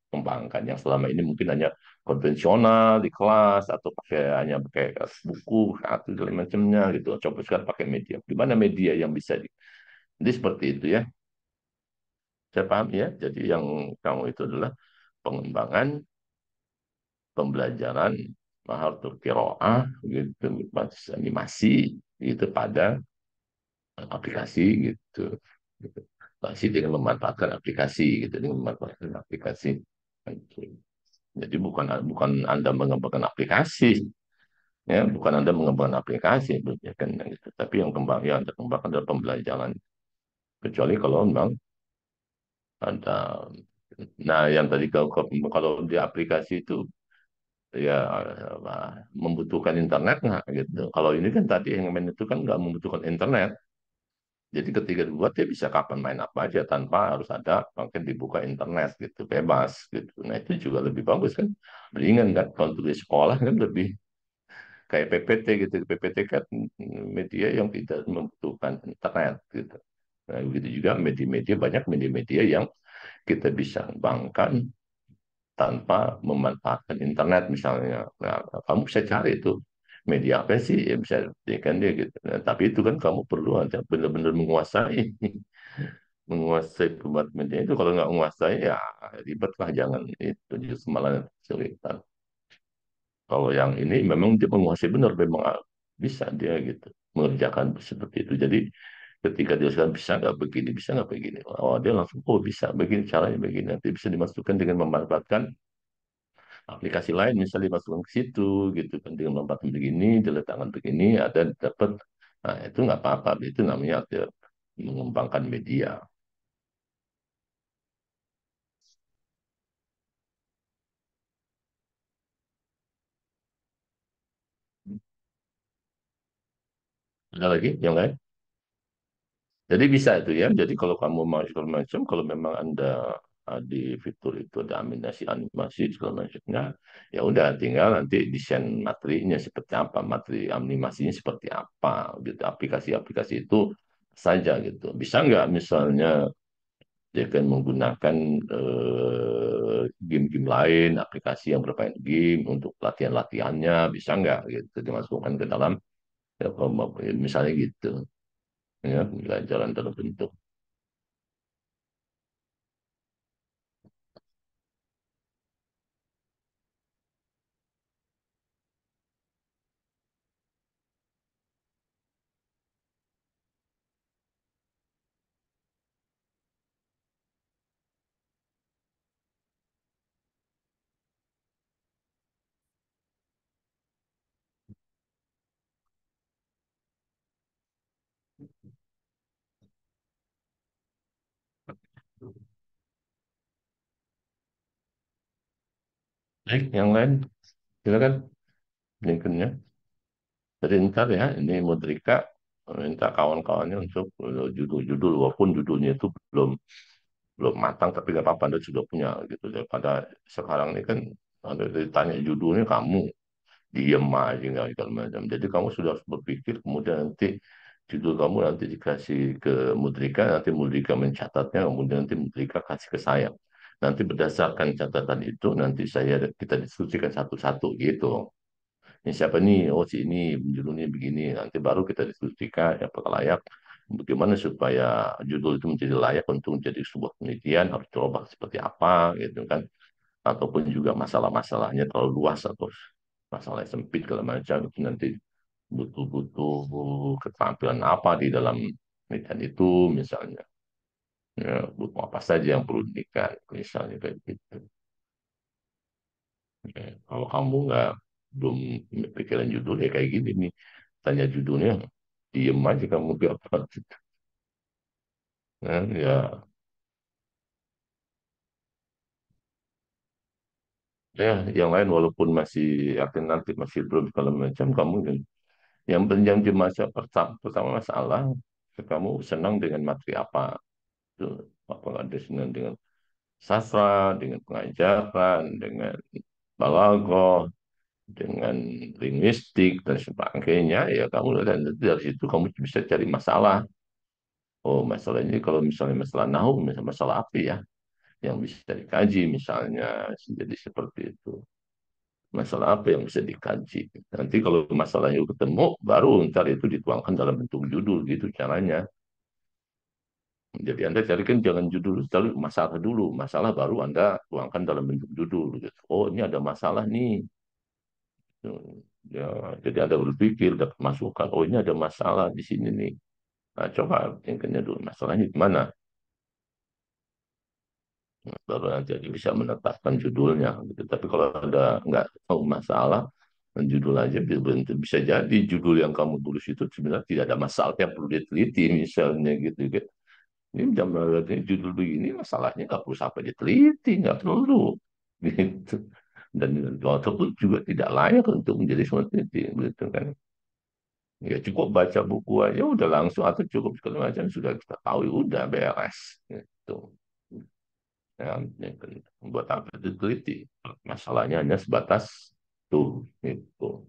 kembangkan. Yang selama ini mungkin hanya konvensional di kelas atau hanya pakai buku atau segala macamnya gitu. Coba sekarang pakai media. Gimana media yang bisa jadi seperti itu ya. Saya paham ya. Jadi yang kamu itu adalah pengembangan pembelajaran mahartul qiraah gitu, basis animasi gitu pada aplikasi gitu. Gitu. Masih dengan memanfaatkan aplikasi gitu, dengan memanfaatkan aplikasi. Gitu. Jadi bukan bukan Anda mengembangkan aplikasi, ya, bukan Anda mengembangkan aplikasi, ya kan, gitu. Tapi yang Anda kembangkan adalah pembelajaran. Kecuali kalau memang ada, nah yang tadi kalau di aplikasi itu ya membutuhkan internet nggak gitu. Kalau ini kan tadi yang main itu kan nggak membutuhkan internet. Jadi ketika dibuat dia bisa kapan main apa aja tanpa harus ada mungkin dibuka internet gitu, bebas gitu. Nah itu juga lebih bagus kan, ringan kan. Kalau untuk di sekolah kan lebih kayak PPT gitu. PPT kan media yang tidak membutuhkan internet gitu. Nah, begitu juga media-media, banyak media-media yang kita bisa kembangkan tanpa memanfaatkan internet misalnya. Nah, kamu bisa cari itu media apa sih yang bisa dijadikan dia gitu. Nah, tapi itu kan kamu perlu ada benar-benar menguasai menguasai pembuat media itu. Kalau nggak menguasai ya ribet lah, jangan itu justru malah kesulitan. Kalau yang ini memang dia menguasai benar, memang bisa dia gitu mengerjakan seperti itu. Jadi ketika dia sudah bisa nggak begini, bisa nggak begini, oh dia langsung oh bisa begini caranya begini, nanti bisa dimasukkan dengan memanfaatkan aplikasi lain misalnya dimasukkan ke situ gitu kan, dengan memanfaatkan begini, diletakkan begini, ada dapat, nah itu nggak apa-apa, itu namanya dia mengembangkan media. Ada lagi yang lain? Jadi bisa itu ya. Jadi kalau kamu mau segala macam, kalau memang Anda di fitur itu ada animasi animasi segala macamnya, ya udah tinggal nanti desain materinya seperti apa, materi animasinya seperti apa gitu. Aplikasi-aplikasi itu saja gitu. Bisa nggak misalnya dia akan menggunakan game-game lain, aplikasi yang bermain game untuk latihan-latihannya, bisa nggak gitu dimasukkan ke dalam ya, misalnya gitu ya, pembelajaran dalam bentuk. Baik, yang lain silakan linkedin. Jadi ntar ya, ini Mudrika minta kawan-kawannya untuk judul-judul, walaupun judulnya itu belum belum matang, tapi nggak apa-apa, Anda sudah punya gitu. Daripada sekarang ini kan Anda ditanya judulnya kamu diem aja nggak segala macam. Jadi kamu sudah harus berpikir, kemudian nanti judul kamu nanti dikasih ke Mudrika, nanti Mudrika mencatatnya, kemudian nanti Mudrika kasih ke saya. Nanti berdasarkan catatan itu, nanti kita diskusikan satu-satu gitu. Ini siapa nih? Oh, si ini judulnya begini. Nanti baru kita diskusikan apakah layak. Bagaimana supaya judul itu menjadi layak untuk menjadi sebuah penelitian, harus coba seperti apa gitu kan. Ataupun juga masalah-masalahnya terlalu luas atau masalah yang sempit segala macam itu nanti butuh-butuh keterampilan apa di dalam penelitian itu misalnya. Ya, butuh apa saja yang perlu diberikan misalnya kayak gitu. Ya, kalau kamu nggak belum pikiran judul ya kayak gini nih, tanya judulnya diem aja kamu biar apa gitu. Nah, ya ya yang lain walaupun masih alternatif masih belum segala macam, kamu Yang penting di masa pertama masalah, kamu senang dengan materi apa? Itu apakah ada senang dengan sastra, dengan pengajaran, dengan balaghah, dengan linguistik dan sebagainya, ya kamu dan dari situ kamu bisa cari masalah. Oh, masalah ini kalau misalnya masalah nahu, misalnya masalah apa ya yang bisa dikaji misalnya, jadi seperti itu. Masalah apa yang bisa dikaji? Nanti kalau masalahnya ketemu, baru ntar itu dituangkan dalam bentuk judul gitu caranya. Jadi Anda carikan jangan judul, cari masalah dulu. Masalah baru Anda tuangkan dalam bentuk judul gitu. Oh, ini ada masalah nih. Ya, jadi Anda berpikir, dapat masukan. Oh, ini ada masalah di sini nih. Nah, coba tingkatnya dulu. Masalahnya di mana? Nah, baru nanti Anda bisa menetapkan judulnya. Gitu. Tapi kalau ada nggak tahu masalah, dan judul aja bisa jadi judul yang kamu tulis itu sebenarnya tidak ada masalah yang perlu diteliti misalnya gitu kan. Ini jam judul begini masalahnya nggak perlu sampai diteliti, nggak perlu gitu. Dan ataupun juga tidak layak untuk menjadi seperti itu gitu kan. Ya cukup baca buku aja udah langsung atau cukup segala macam sudah kita tahu udah beres gitu. Ya, buat apa diteliti? Masalahnya hanya sebatas tuh gitu.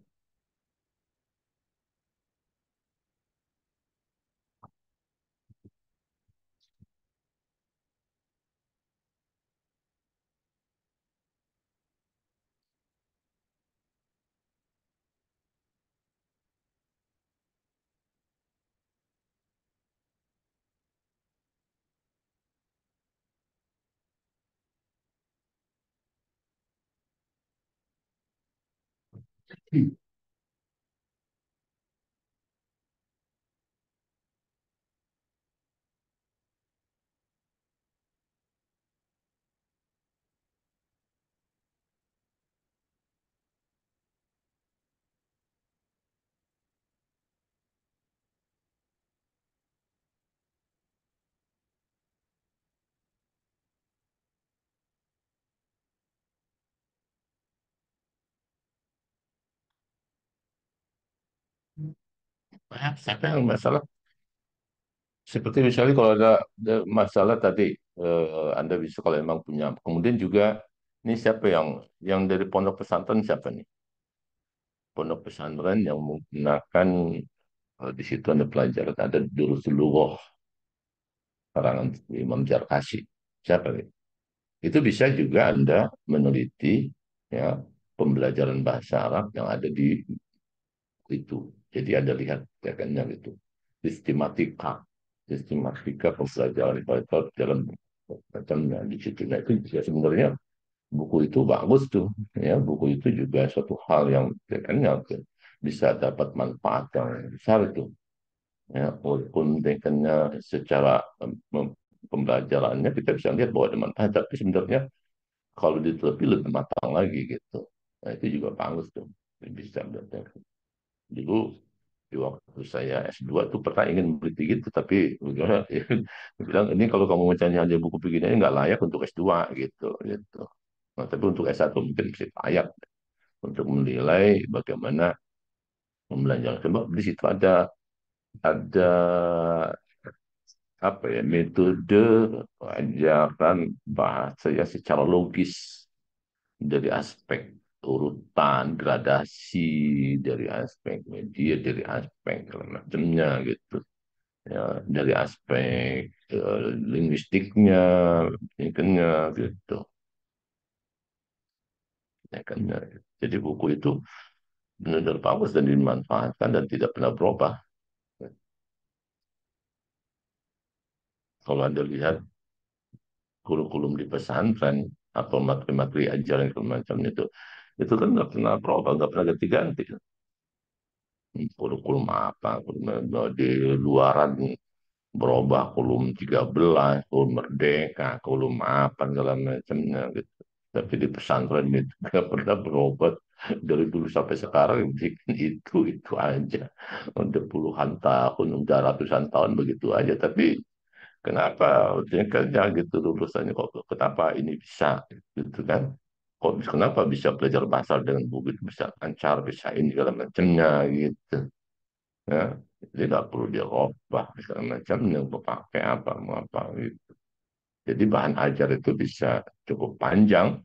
Siapa yang masalah? Seperti misalnya kalau ada masalah tadi, Anda bisa kalau memang punya. Kemudian juga ini siapa yang dari pondok pesantren siapa nih? Pondok pesantren yang menggunakan di situ ada pelajaran ada Durusulughah karangan Imam Jarkasi. Siapa nih? Itu bisa juga Anda meneliti ya pembelajaran bahasa Arab yang ada di itu. Jadi ada lihat ya kan yang itu sistematika, sistematika pembelajaran itu dalam macamnya di situ. Nah itu juga sebenarnya buku itu bagus tuh, ya buku itu juga suatu hal yang ya kan yang bisa dapat manfaat yang besar itu. Ya, walaupun dekannya secara pembelajarannya kita bisa lihat bahwa ada manfaat, tapi sebenarnya kalau diteliti lebih matang lagi gitu. Nah itu juga bagus tuh, bisa belajar. Dulu di waktu saya S2 tuh pernah ingin meneliti gitu, tapi bagaimana, ya, bilang ini kalau kamu bacanya aja buku begini ini nggak layak untuk S2 gitu, gitu. Nah, tapi untuk S1 mungkin bisa layak untuk menilai bagaimana pembelajaran. Sebab di situ ada apa ya metode ajaran bahasa ya secara logis dari aspek urutan gradasi dari aspek media dari aspek segala macamnya gitu ya dari aspek linguistiknya ikannya gitu ya kan ya. Jadi buku itu benar-benar bagus dan dimanfaatkan dan tidak pernah berubah. Kalau Anda lihat kurikulum di pesantren atau materi-materi ajaran macam itu kan nggak pernah berubah, nggak pernah ganti-ganti. Kurikulum apa, kurikulum di luaran berubah, kurikulum 13, kurikulum merdeka, kurikulum apa segala macamnya gitu. Tapi di pesantren itu nggak pernah berubah dari dulu sampai sekarang bikin itu aja. Udah puluhan tahun, udah ratusan tahun begitu aja. Tapi kenapa jengkelnya gitu lulusannya kok kenapa ini bisa gitu kan? Kenapa bisa belajar bahasa dengan buku itu bisa lancar, bisa ini segala macamnya gitu. Ya, tidak perlu dirubah segala macam yang pakai apa mau apa gitu. Jadi bahan ajar itu bisa cukup panjang,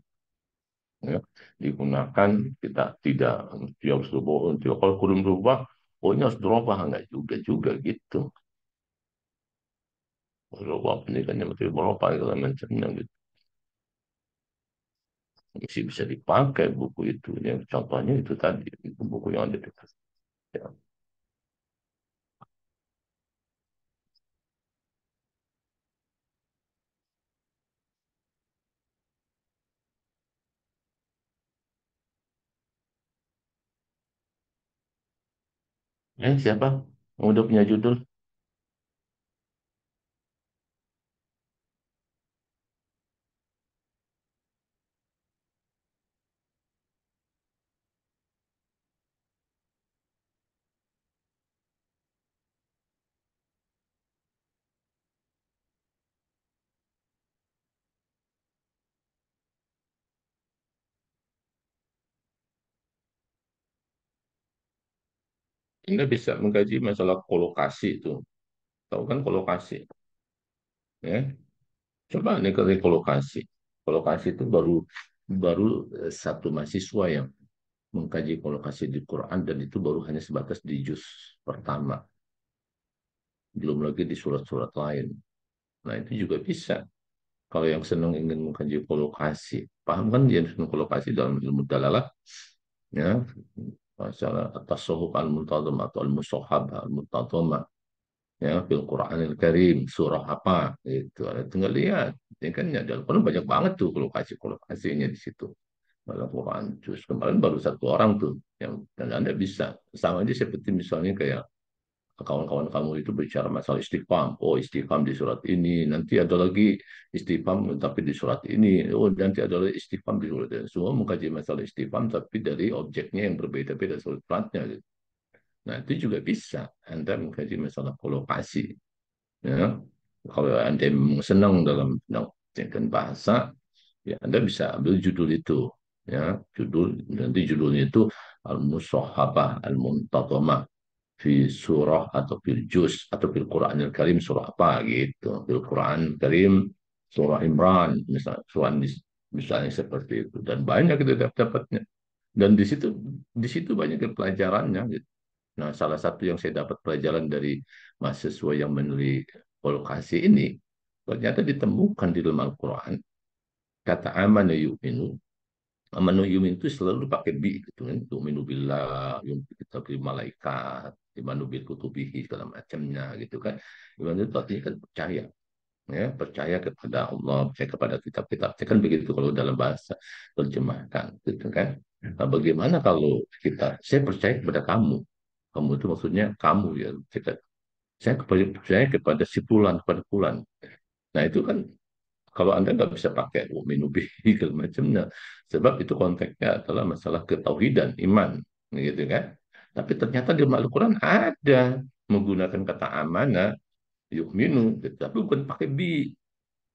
ya, digunakan. Kita tidak dia harus berubah, kalau kurang berubah, oh ini harus berubah, nggak juga gitu. Berubah pendidikannya mesti berubah segala macamnya gitu. Masih bisa dipakai buku itu. Yang contohnya itu tadi, itu buku yang ada di atas. Ya. Siapa? Yang udah punya judul? Anda bisa mengkaji masalah kolokasi itu. Tahu kan kolokasi? Ya. Coba nih ke kolokasi. Kolokasi itu baru baru satu mahasiswa yang mengkaji kolokasi di Quran dan itu baru hanya sebatas di juz pertama, belum lagi di surat-surat lain. Nah itu juga bisa. Kalau yang senang ingin mengkaji kolokasi, paham kan dia senang kolokasi dalam ilmu dalalah, ya, masalah atas sohuk al-muntazam atau al-musohab al-muntazamah, ya, fil Quranil Karim, surah apa, itu. Tinggal lihat. Ini kan ya, dalam Quran banyak banget tuh kolokasinya di situ. Dalam Quran, juz kemarin baru satu orang tuh yang dan Anda bisa sama aja seperti misalnya kayak kawan-kawan kamu itu bicara masalah istiqam. Oh, istiqam di surat ini. Nanti ada lagi istiqam tapi di surat ini. Oh, nanti ada lagi istiqam di surat ini. Semua mengkaji masalah istiqam tapi dari objeknya yang berbeda-beda suratnya. Gitu. Nah, itu juga bisa. Anda mengkaji masalah kolokasi. Ya. Kalau Anda memang senang dalam dengan bahasa, ya Anda bisa ambil judul itu. Ya, judul nanti judulnya itu Al-Musahhabah Al-Muntatamah fi surah atau fil juz atau fil Quranil Karim surah apa gitu. Fil Quran Karim surah Imran misalnya seperti itu dan banyak itu dapatnya. Dan di situ banyak pelajarannya gitu. Nah, salah satu yang saya dapat pelajaran dari mahasiswa yang menulis kolokasi ini ternyata ditemukan di dalam Al-Quran kata amanu yu'minu. Amanu yu'minu itu selalu pakai bi gitu kan. Yu'minu billah, yu'minu kita bil malaikat, imanu bil kutubihi segala macamnya gitu kan. Imanu itu artinya kan percaya, ya, percaya kepada Allah, percaya kepada kitab-kitab. Kan begitu kalau dalam bahasa terjemahkan gitu kan. Nah, bagaimana kalau saya percaya kepada kamu. Kamu itu maksudnya kamu ya. Saya kepada si Fulan, kepada Fulan. Nah, itu kan kalau Anda nggak bisa pakai minubi segala macamnya, sebab itu konteksnya adalah masalah ketauhidan, iman, gitu kan. Tapi ternyata di Al-Quran ada menggunakan kata amanah, yukminu, gitu. Tapi bukan pakai bi,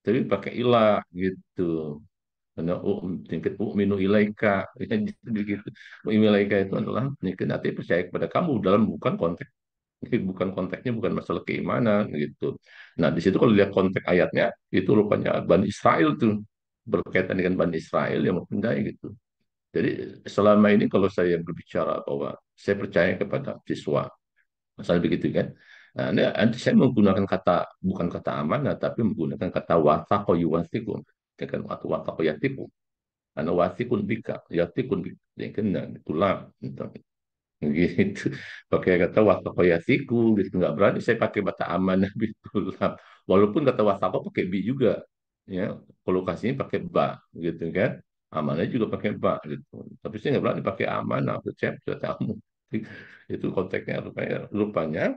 tapi pakai ilah, gitu. Karena tingkat minu ilaika, begitu. Ilaika itu adalah nanti percaya kepada kamu dalam bukan konteks bukan konteksnya bukan masalah keimanan gitu. Nah, di situ kalau lihat konteks ayatnya itu rupanya Bani Israel tuh berkaitan dengan Bani Israel yang mempunyai gitu. Jadi selama ini kalau saya berbicara bahwa saya percaya kepada siswa, misalnya begitu kan. Nah, saya menggunakan kata bukan kata amanah tapi menggunakan kata wasako yuwasikum. Ya kan atau wasako yatikum. Karena wasikun bika, yatikun bika. Ya kan nah, itulah gitu pakai kata wasaqayasiku gitu nggak berani saya pakai bata amanah bitullah walaupun kata wasaqo pakai bi juga ya kolokasinya pakai ba gitu kan amanah juga pakai ba gitu tapi saya nggak berani pakai amanah saya tahu itu konteksnya rupanya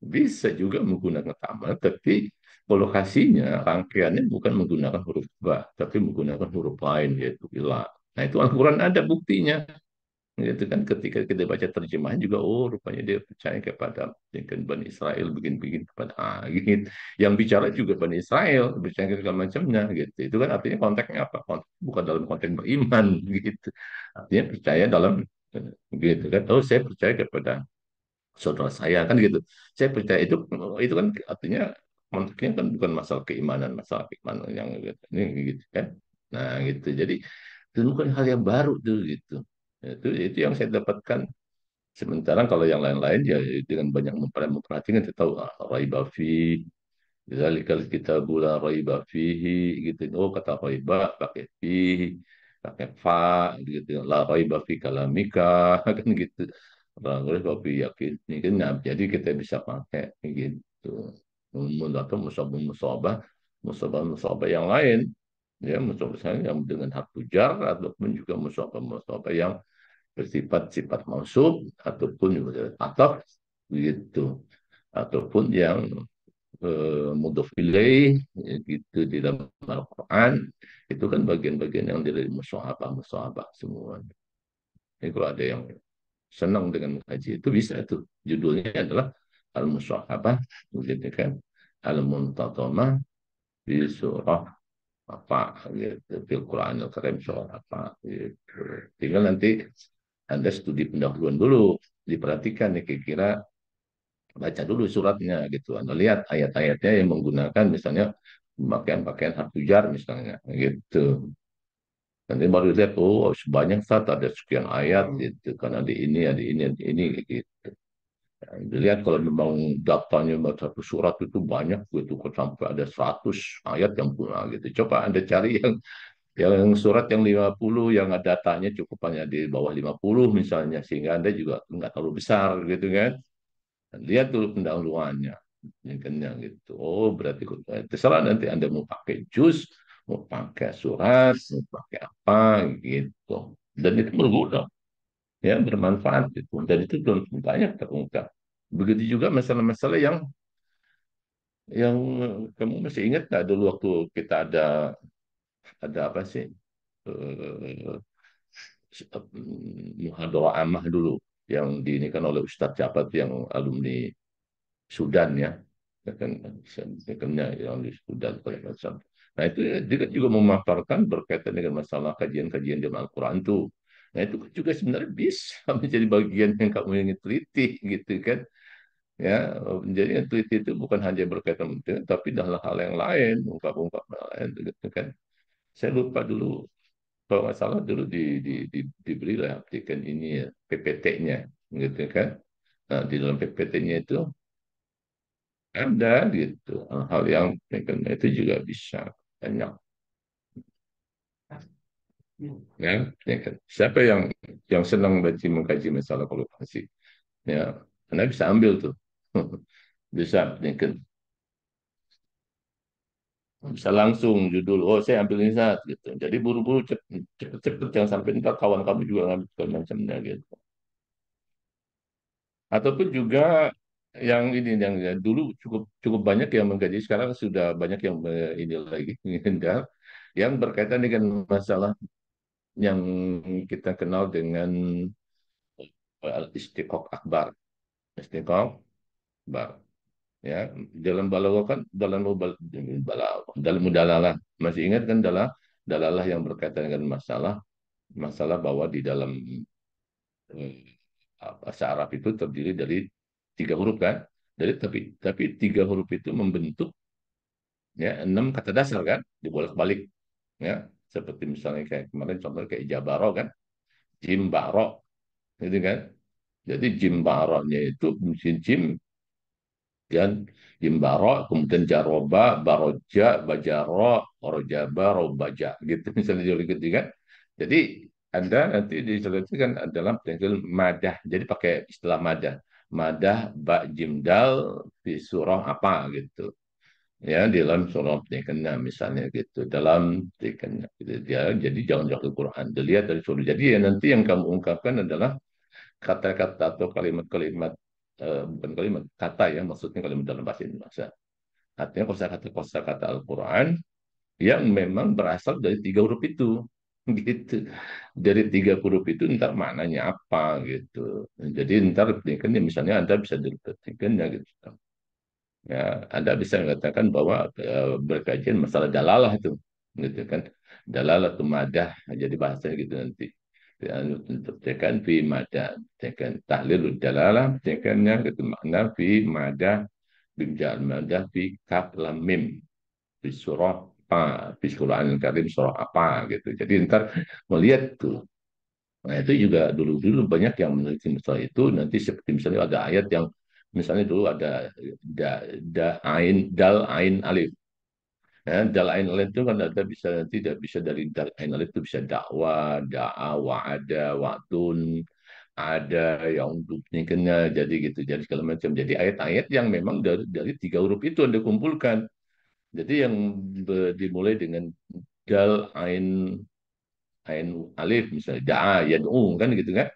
bisa juga menggunakan kata amanah tapi kolokasinya rangkaiannya bukan menggunakan huruf ba tapi menggunakan huruf lain yaitu ilah. Nah itu Al-Quran ada buktinya itu kan ketika kita baca terjemahan juga oh rupanya dia percaya kepada dengan Bani Israel begini-begini kepada gitu. Yang bicara juga Bani Israel percaya ke segala macamnya gitu. Itu kan artinya konteksnya apa? Bukan dalam konteks beriman gitu. Artinya percaya dalam gitu kan. Oh saya percaya kepada saudara saya kan gitu. Saya percaya itu kan artinya konteksnya kan bukan masalah keimanan yang gitu. Ini gitu kan. Nah gitu. Jadi itu bukan hal yang baru tuh gitu. Itu yang saya dapatkan. Sementara kalau yang lain-lain ya dengan banyak memperhatikan kita tahu raiba fi Zalikal kitabu la raiba fihi gitu. Oh kata raiba pakai fihi, pakai fa gitu. La raiba fi kalamika kan gitu. La raiba fi yakin. Ini kan nah, jadi kita bisa pakai gitu. Atau musabah musabah yang lain. Ya musabah yang dengan harfu jar ataupun juga musabah yang bersifat sifat mausuf ataupun atau gitu ataupun yang mudhof ilaih gitu di dalam Al-Quran itu kan bagian-bagian yang dari musahabah semua. Jadi kalau ada yang senang dengan haji itu bisa itu judulnya adalah Al-Musahabah gitu kan Al-Muntatamah di surah apa gitu di Quran Al-Karim surah apa gitu. Tinggal nanti Anda studi pendahuluan dulu diperhatikan nih kira-kira baca dulu suratnya gitu. Anda lihat ayat-ayatnya yang menggunakan misalnya pakaian-pakaian harfu jar misalnya gitu. Nanti baru lihat oh sebanyak saat ada sekian ayat gitu karena ada ini gitu. Nah, dilihat kalau memang datanya satu surat itu banyak gitu sampai ada 100 ayat yang punya gitu. Coba Anda cari yang surat yang 50 yang datanya cukup hanya di bawah 50 misalnya sehingga Anda juga nggak terlalu besar gitu kan. Lihat dulu pendahuluannya. Yang kenyang gitu. Oh, berarti terserah nanti Anda mau pakai jus, mau pakai surat, mau pakai apa gitu. Dan itu berguna, ya bermanfaat gitu. Dan itu belum banyak terungkap. Begitu juga masalah-masalah yang kamu masih ingat nggak dulu waktu kita ada apa sih eh, muhadharah amah dulu yang diinikan oleh Ustadz Jabat yang alumni Sudan ya, kan yang di Sudan segala macam. Nah itu dia juga memaparkan berkaitan dengan masalah kajian-kajian di Al-Quran itu. Nah itu kan juga sebenarnya bisa menjadi bagian yang kamu ingin teliti gitu kan. Ya, jadi yang teliti itu bukan hanya berkaitan dengan tapi dalam hal yang lain, ungkap-ungkap hal lain gitu kan. Saya lupa dulu kalau nggak salah dulu diberi lah artikan ini ya PPT-nya gitu kan. Nah, di dalam PPT-nya itu ada gitu hal yang itu juga bisa banyak ya, ya kan? Siapa yang senang baca mengkaji masalah kolokasi ya anda bisa ambil tuh bisa ya kan? Bisa langsung judul oh saya ambil ini saat gitu jadi buru-buru cepet-cepet jangan sampai ntar kawan kamu juga ngambil segala macamnya gitu ataupun juga yang ini yang ya, dulu cukup cukup banyak yang mengkaji sekarang sudah banyak yang ini lagi yang berkaitan dengan masalah yang kita kenal dengan istiqok akbar. Istiqok akbar. Ya, dalam balaghah kan dalam mudalalah. Masih ingat kan dalalah yang berkaitan dengan masalah bahwa di dalam eh, bahasa Arab itu terdiri dari 3 huruf kan. Tapi 3 huruf itu membentuk ya 6 kata dasar kan dibolak-balik ya seperti misalnya kayak kemarin contohnya kayak jabaro kan jim baro gitu kan. Jadi jim baronya itu mesin jim dan jim baro, kemudian jaroba, baroja, bajaro, orojaba, robaja gitu misalnya gitu kan. Jadi Anda nanti diselesaikan adalah tinggal madah. Jadi pakai istilah madah. Madah ba jim dal di surah apa gitu. Ya di dalam surah Al-Fatihah misalnya gitu dalam Al-Fatihah gitu. Ya, jadi jangan jauh ke Quran dilihat dari surah jadi ya nanti yang kamu ungkapkan adalah kata-kata atau kalimat-kalimat bukan kalimat kata ya maksudnya kalimat dalam bahasa Indonesia artinya kosakata Al-Quran yang memang berasal dari 3 huruf itu gitu dari 3 huruf itu ntar maknanya apa gitu jadi ntar kan ya, misalnya anda bisa definisikan ya gitu ya anda bisa mengatakan bahwa berkajian masalah dalalah itu gitu kan dalalah itu madah jadi bahasanya gitu nanti untuk tekan fi mada, tekan tahlil dalalah, tekannya itu makna fi mada, bimjal mada fi kaf lam mim di surah apa, di Quran Karim surah apa gitu. Jadi ntar melihat tuh. Nah itu juga dulu-dulu banyak yang meneliti masalah itu. Nanti seperti misalnya ada ayat yang misalnya dulu ada dal ain alif. Ya, dal ain alif itu kan ada bisa tidak bisa dari dal ain alif itu bisa dakwah, da'a, wa'ada, wa'tun, ada yang untuk nikahnya jadi gitu jadi segala macam. Jadi ayat-ayat yang memang dari tiga huruf itu Anda kumpulkan. Jadi yang dimulai dengan dal ain ain alif misalnya da'a yad'u kan gitu kan.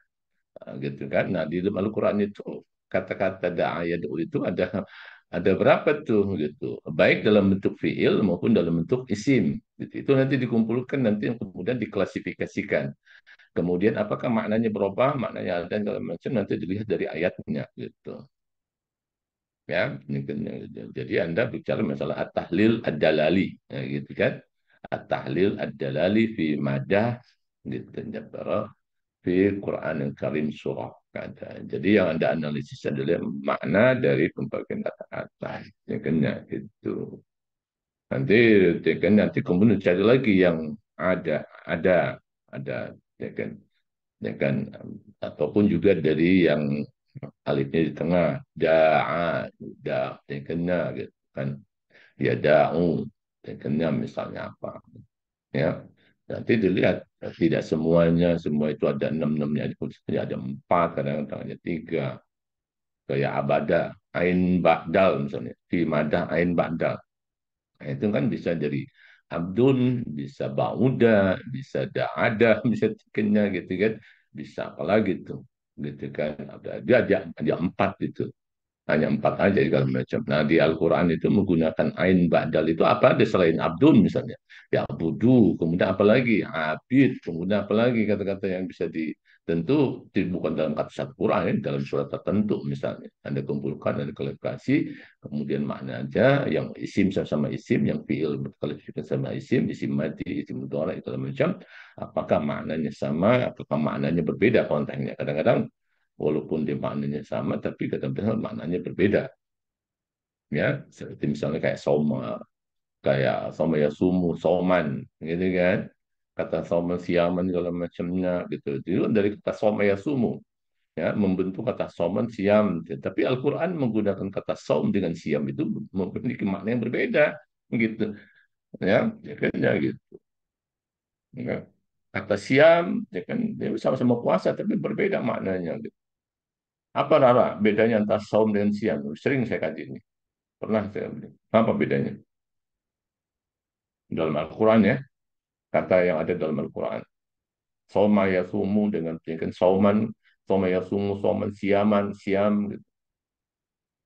Nah, gitu kan. Nah, di dalam Al-Qur'an itu kata-kata da'a yad'u itu ada berapa tuh gitu. Baik dalam bentuk fiil maupun dalam bentuk isim gitu. Itu nanti dikumpulkan nanti yang kemudian diklasifikasikan. Kemudian apakah maknanya berubah, maknanya ada segala macam nanti dilihat dari ayatnya gitu. Ya, jadi Anda bicara masalah at-tahlil ad-dalali ya, gitu kan. At-tahlil ad-dalali fi madah gitu kan fi Quran yang Karim surah kata. Jadi yang Anda analisis adalah makna dari pembagian kata-kata. Ya kan ya, itu. Nanti nanti kemudian cari lagi yang ada ada ya kan ya kan ataupun juga dari yang alifnya di tengah da'a da ya kan ya gitu kan ya da'u ya kan ya misalnya apa ya nanti dilihat tidak semuanya semua itu ada enam-enamnya ada empat kadang-kadang ada tiga kayak abada ain ba'dal misalnya fi madah ain ba'dal. Nah, itu kan bisa dari abdun bisa bauda bisa da'ada bisa tikenya gitu kan bisa apa lagi tuh gitu kan ada empat itu hanya empat aja segala macam. Nah di Al-Quran itu menggunakan ain ba'dal itu apa ada selain abdun misalnya. Ya budu, kemudian apa lagi? Abid, kemudian apa lagi kata-kata yang bisa tentu bukan dalam kata satu Quran ya, dalam surat tertentu misalnya. Anda kumpulkan, Anda klarifikasi, kemudian makna aja yang isim sama isim, yang fiil berkualifikasi sama isim, isim mati, isim mudhari, segala macam. Apakah maknanya sama, apakah maknanya berbeda konteksnya. Kadang-kadang walaupun dia maknanya sama tapi kadang-kadang maknanya berbeda ya seperti misalnya kayak soma ya sumu soman gitu kan kata soma siaman segala macamnya gitu itu dari kata soma ya sumu ya membentuk kata soman siam tapi Al-Quran menggunakan kata som dengan siam itu memiliki makna yang berbeda gitu ya kan ya gitu ya. Kata siam ya kan dia sama-sama puasa tapi berbeda maknanya gitu. Apa Rara bedanya antara saum dengan siam? Sering saya kaji ini. Pernah saya beli. Apa bedanya? Dalam Al-Quran ya, kata yang ada dalam Al-Quran. Sauma yasumu dengan kan sauman, sauma yasumu, sauman siaman, siam. Gitu.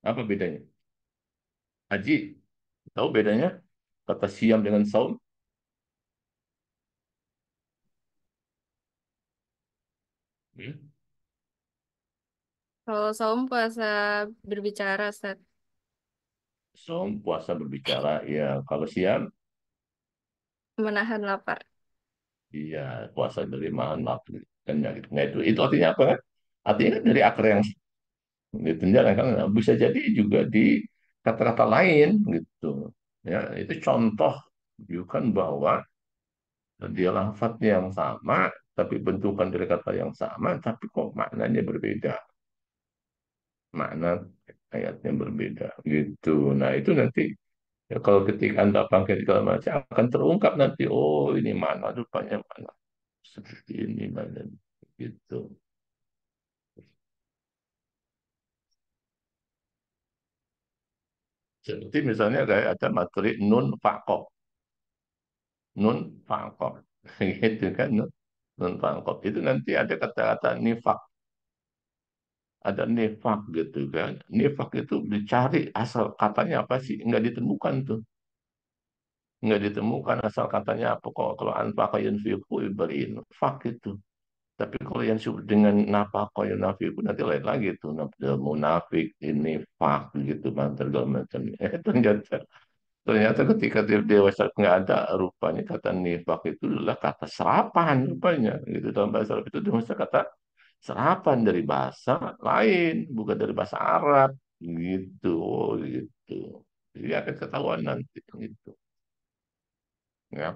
Apa bedanya? Haji, tahu bedanya? Kata siam dengan saum? Hmm? Kalau saum puasa berbicara, Ustaz. Saum puasa berbicara, ya. Kalau siam, Menahan lapar. iya puasa dari malam waktu. Kan ya, gitu. Nah, itu artinya apa kan? Artinya kan dari akar yang ditinjau kan bisa jadi juga di kata-kata lain gitu ya itu contoh menunjukkan bahwa dia lafadznya yang sama tapi bentukan dari kata yang sama tapi kok maknanya berbeda makna ayatnya berbeda gitu nah itu nanti ya, kalau ketika anda pakai segala macam akan terungkap nanti oh ini mana rupanya mana seperti ini mana gitu seperti misalnya kayak ada materi nun fakoh nun fangkop gitu kan nun fangkop itu nanti ada kata-kata nifak ada nifak gitu kan nifak itu dicari asal katanya apa sih nggak ditemukan tuh nggak ditemukan asal katanya apa kok kalau anfaka yunfiqu berinfak itu tapi kalau yang disebut dengan nafkah yang nafiku nanti lain lagi tuh munafik ini fak gitu bang segala macam ternyata Ternyata ketika dia dewasa nggak ada, rupanya kata nifak itu adalah kata serapan rupanya. Gitu dalam bahasa Arab itu maksudnya kata serapan dari bahasa lain, bukan dari bahasa Arab. Gitu, gitu. Jadi akan ketahuan nanti gitu. Ya,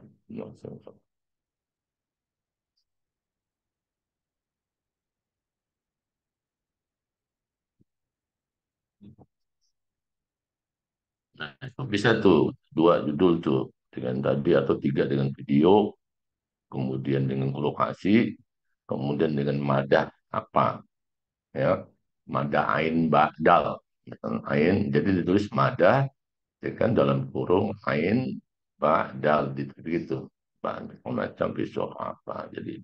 nah, itu bisa tuh dua judul tuh dengan tadi atau tiga dengan video, kemudian dengan lokasi, kemudian dengan madah apa ya, madah ain ba'dal. Ain jadi ditulis madah ya kan dalam kurung ain ba'dal gitu. Macam visual apa. Jadi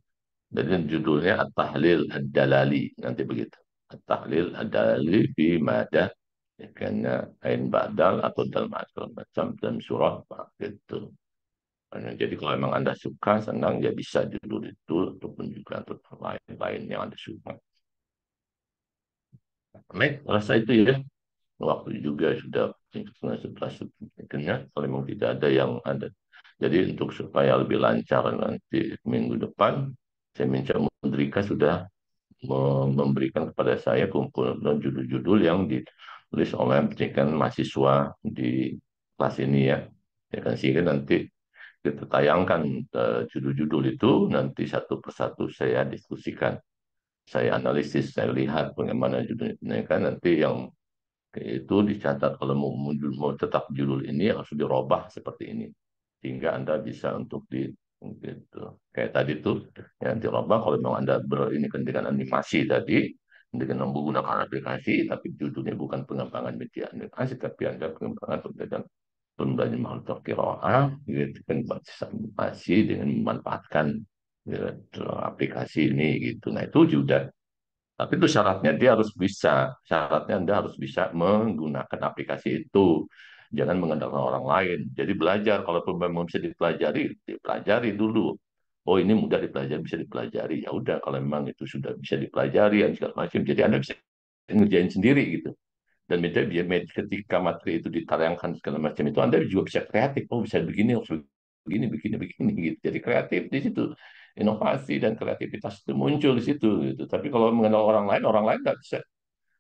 judulnya At-Tahlil Ad-Dalali nanti begitu. At-Tahlil Ad-Dalali fi madah ya kan ain ba'dal atau dalam macam dalam surah apa gitu. Jadi kalau memang Anda suka, senang, ya bisa judul itu ataupun juga untuk lain-lain yang Anda suka. Baik, rasa itu ya. Waktu juga sudah setengah sebelas. Akhirnya, kalau memang tidak ada yang ada. Jadi untuk supaya lebih lancar nanti minggu depan, saya minta Mendrika sudah memberikan kepada saya kumpulan judul-judul yang ditulis oleh pendidikan mahasiswa di kelas ini ya. Ya kan sehingga nanti kita tayangkan judul-judul itu nanti satu persatu saya diskusikan, saya analisis, saya lihat bagaimana judulnya kan nanti yang itu dicatat kalau mau tetap judul ini harus dirubah seperti ini sehingga Anda bisa untuk di gitu. Kayak tadi tuh yang dirubah kalau memang Anda ini kan dengan animasi tadi dengan menggunakan aplikasi tapi judulnya bukan pengembangan media animasi tapi Anda pengembangan pembelajaran makhluk kiroah gitu kan masih dengan memanfaatkan gitu, aplikasi ini gitu. Nah itu juga tapi itu syaratnya dia harus bisa, syaratnya Anda harus bisa menggunakan aplikasi itu. Jangan mengandalkan orang lain. Jadi belajar, kalau memang bisa dipelajari, dipelajari dulu. Oh ini mudah dipelajari, bisa dipelajari. Ya udah, kalau memang itu sudah bisa dipelajari, dan segala macam. Jadi Anda bisa ngerjain sendiri gitu. Dan ketika materi itu ditayangkan segala macam itu, Anda juga bisa kreatif. Oh bisa begini, oh begini, begini, begini. Gitu. Jadi kreatif di situ inovasi dan kreativitas itu muncul di situ gitu. Tapi kalau mengenal orang lain nggak bisa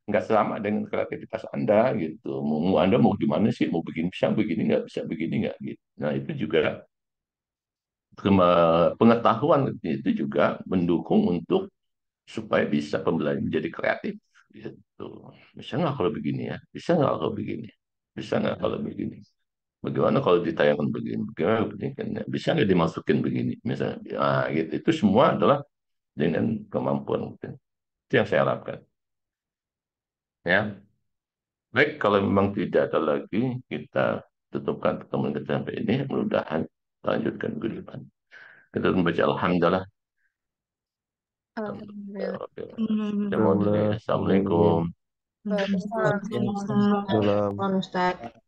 nggak sama dengan kreativitas Anda gitu. Anda mau gimana sih? Mau begini bisa begini nggak bisa begini nggak gitu. Nah itu juga pengetahuan itu juga mendukung untuk supaya bisa pembelajaran menjadi kreatif gitu. Bisa nggak kalau begini ya? Bisa nggak kalau begini? Bisa nggak kalau begini? Bagaimana kalau ditayangkan begini? Bagaimana begini? Bisa nggak dimasukin begini? Misalnya, nah, gitu. Itu semua adalah dengan kemampuan mungkin. Itu yang saya harapkan. Ya, baik kalau memang tidak ada lagi kita tutupkan pertemuan kita sampai ini. Mudah-mudahan lanjutkan ke depan. Kita membaca Alhamdulillah. Alhamdulillah. Saya mohon diri. Assalamualaikum. Waalaikumsalam. Waalaikumsalam. Salam. Ustaz.